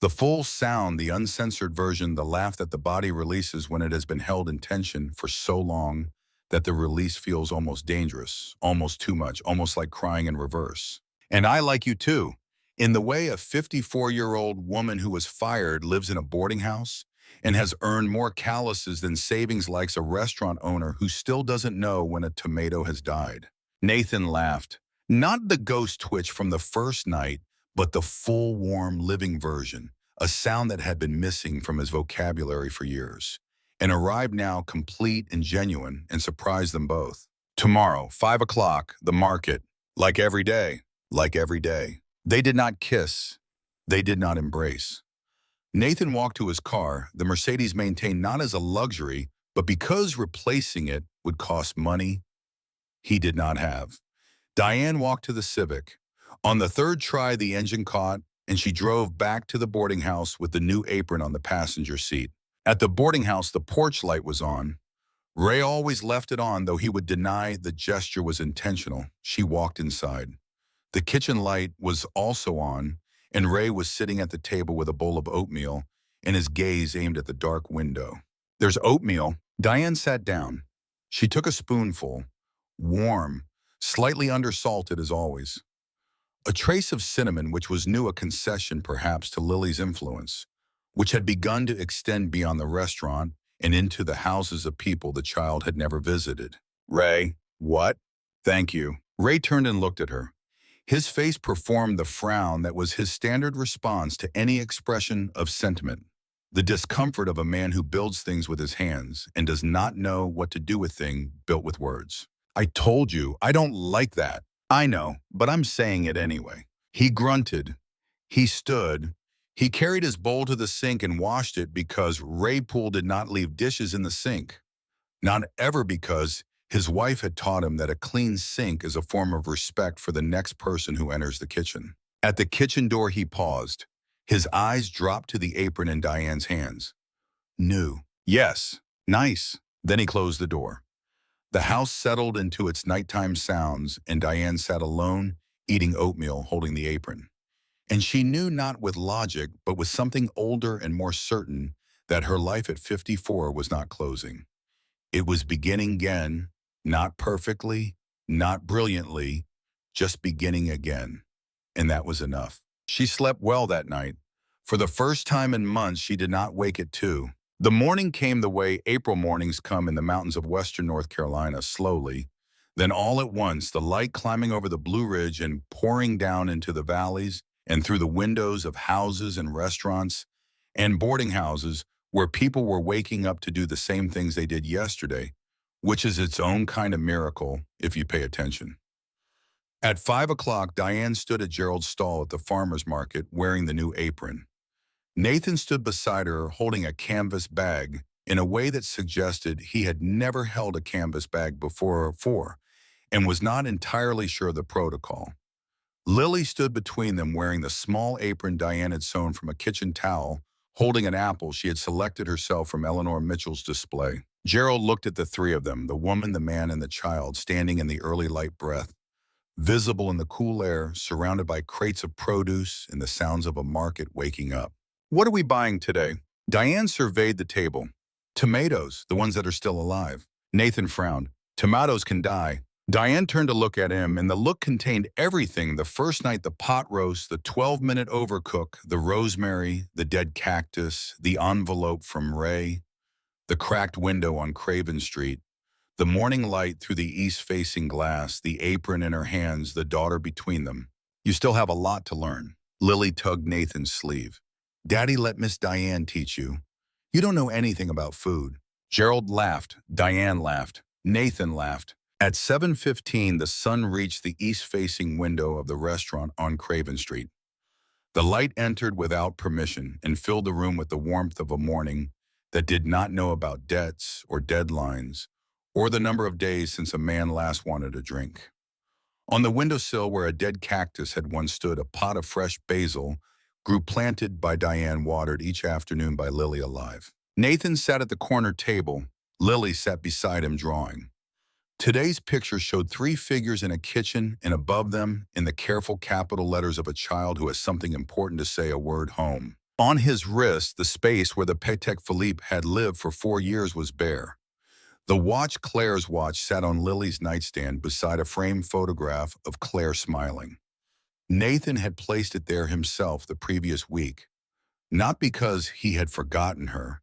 Speaker 1: The full sound, the uncensored version, the laugh that the body releases when it has been held in tension for so long that the release feels almost dangerous, almost too much, almost like crying in reverse. And I like you too. In the way a 54-year-old woman who was fired lives in a boarding house, and has earned more calluses than savings like a restaurant owner who still doesn't know when a tomato has died. Nathan laughed. Not the ghost twitch from the first night, but the full, warm, living version, a sound that had been missing from his vocabulary for years, and arrived now complete and genuine and surprised them both. Tomorrow, 5 o'clock, the market, like every day, like every day. They did not kiss. They did not embrace. Nathan walked to his car, the Mercedes maintained not as a luxury, but because replacing it would cost money he did not have. Diane walked to the Civic. On the third try, the engine caught, and she drove back to the boarding house with the new apron on the passenger seat. At the boarding house, the porch light was on. Ray always left it on, though he would deny the gesture was intentional. She walked inside. The kitchen light was also on, and Ray was sitting at the table with a bowl of oatmeal and his gaze aimed at the dark window. There's oatmeal. Diane sat down. She took a spoonful, warm, slightly undersalted as always. A trace of cinnamon, which was new, a concession perhaps to Lily's influence, which had begun to extend beyond the restaurant and into the houses of people the child had never visited. Ray, what? Thank you. Ray turned and looked at her. His face performed the frown that was his standard response to any expression of sentiment. The discomfort of a man who builds things with his hands and does not know what to do with things built with words. I told you, I don't like that. I know, but I'm saying it anyway. He grunted. He stood. He carried his bowl to the sink and washed it because Ray Poole did not leave dishes in the sink. Not ever, because his wife had taught him that a clean sink is a form of respect for the next person who enters the kitchen. At the kitchen door, he paused. His eyes dropped to the apron in Diane's hands. New. Yes. Nice. Then he closed the door. The house settled into its nighttime sounds, and Diane sat alone, eating oatmeal, holding the apron. And she knew, not with logic, but with something older and more certain, that her life at 54 was not closing. It was beginning again, not perfectly, not brilliantly, just beginning again. And that was enough. She slept well that night. For the first time in months, she did not wake at 2. The morning came the way April mornings come in the mountains of western North Carolina, slowly. Then all at once, the light climbing over the Blue Ridge and pouring down into the valleys and through the windows of houses and restaurants and boarding houses where people were waking up to do the same things they did yesterday, which is its own kind of miracle if you pay attention. At 5 o'clock, Diane stood at Gerald's stall at the farmer's market wearing the new apron. Nathan stood beside her holding a canvas bag in a way that suggested he had never held a canvas bag before and was not entirely sure of the protocol. Lily stood between them wearing the small apron Diane had sewn from a kitchen towel, holding an apple she had selected herself from Eleanor Mitchell's display. Gerald looked at the three of them, the woman, the man, and the child, standing in the early light breath, visible in the cool air, surrounded by crates of produce and the sounds of a market waking up. What are we buying today? Diane surveyed the table. Tomatoes, the ones that are still alive. Nathan frowned. Tomatoes can die. Diane turned to look at him, and the look contained everything: the first night, the pot roast, the 12-minute overcook, the rosemary, the dead cactus, the envelope from Ray, the cracked window on Craven Street, the morning light through the east-facing glass, the apron in her hands, the daughter between them. You still have a lot to learn. Lily tugged Nathan's sleeve. Daddy let Miss Diane teach you. You don't know anything about food. Gerald laughed. Diane laughed. Nathan laughed. At 7:15, the sun reached the east-facing window of the restaurant on Craven Street. The light entered without permission and filled the room with the warmth of a morning that did not know about debts or deadlines or the number of days since a man last wanted a drink. On the windowsill where a dead cactus had once stood, a pot of fresh basil grew, planted by Diane, watered each afternoon by Lily alive. Nathan sat at the corner table. Lily sat beside him drawing. Today's picture showed 3 figures in a kitchen, and above them, in the careful capital letters of a child who has something important to say, a word: home. On his wrist, the space where the Patek Philippe had lived for 4 years was bare. The watch, Claire's watch, sat on Lily's nightstand beside a framed photograph of Claire smiling. Nathan had placed it there himself the previous week, not because he had forgotten her,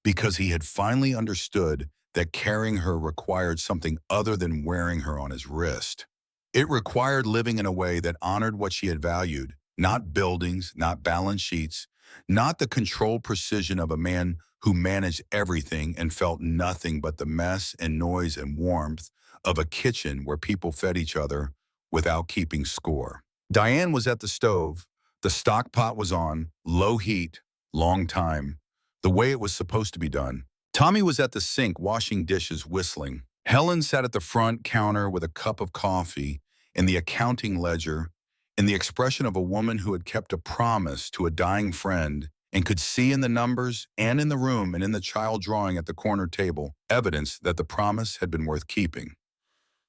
Speaker 1: because he had finally understood that carrying her required something other than wearing her on his wrist. It required living in a way that honored what she had valued, not buildings, not balance sheets, not the controlled precision of a man who managed everything and felt nothing but the mess and noise and warmth of a kitchen where people fed each other without keeping score. Diane was at the stove. The stock pot was on, low heat, long time, the way it was supposed to be done. Tommy was at the sink washing dishes, whistling. Helen sat at the front counter with a cup of coffee and the accounting ledger and the expression of a woman who had kept a promise to a dying friend and could see in the numbers and in the room and in the child drawing at the corner table evidence that the promise had been worth keeping.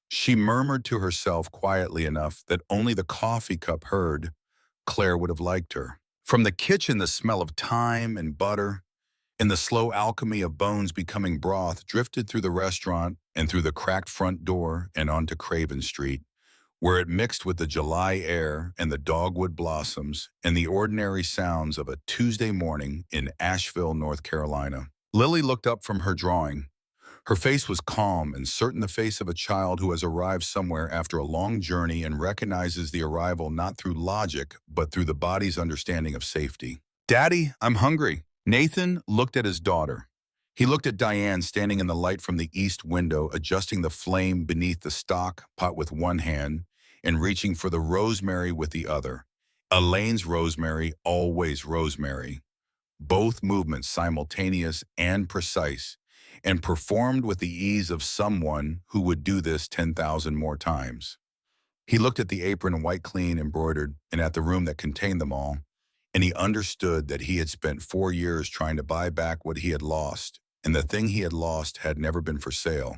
Speaker 1: She murmured to herself quietly enough that only the coffee cup heard Claire would have liked her. From the kitchen, the smell of thyme and butter and the slow alchemy of bones becoming broth drifted through the restaurant and through the cracked front door and onto Craven Street, where it mixed with the July air and the dogwood blossoms and the ordinary sounds of a Tuesday morning in Asheville, North Carolina. Lily looked up from her drawing. Her face was calm and certain, the face of a child who has arrived somewhere after a long journey and recognizes the arrival not through logic, but through the body's understanding of safety. "Daddy, I'm hungry." Nathan looked at his daughter. He looked at Diane standing in the light from the east window, adjusting the flame beneath the stock pot with one hand and reaching for the rosemary with the other. Elaine's rosemary, always rosemary. Both movements simultaneous and precise, and performed with the ease of someone who would do this 10,000 more times. He looked at the apron, white clean, embroidered, and at the room that contained them all, and he understood that he had spent 4 years trying to buy back what he had lost, and the thing he had lost had never been for sale.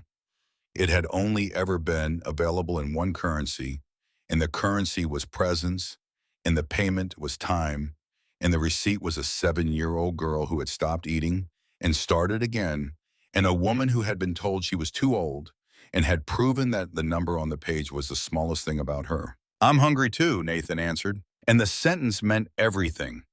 Speaker 1: It had only ever been available in one currency, and the currency was presence, and the payment was time, and the receipt was a 7-year-old girl who had stopped eating and started again, and a woman who had been told she was too old and had proven that the number on the page was the smallest thing about her. "I'm hungry too," Nathan answered. And the sentence meant everything.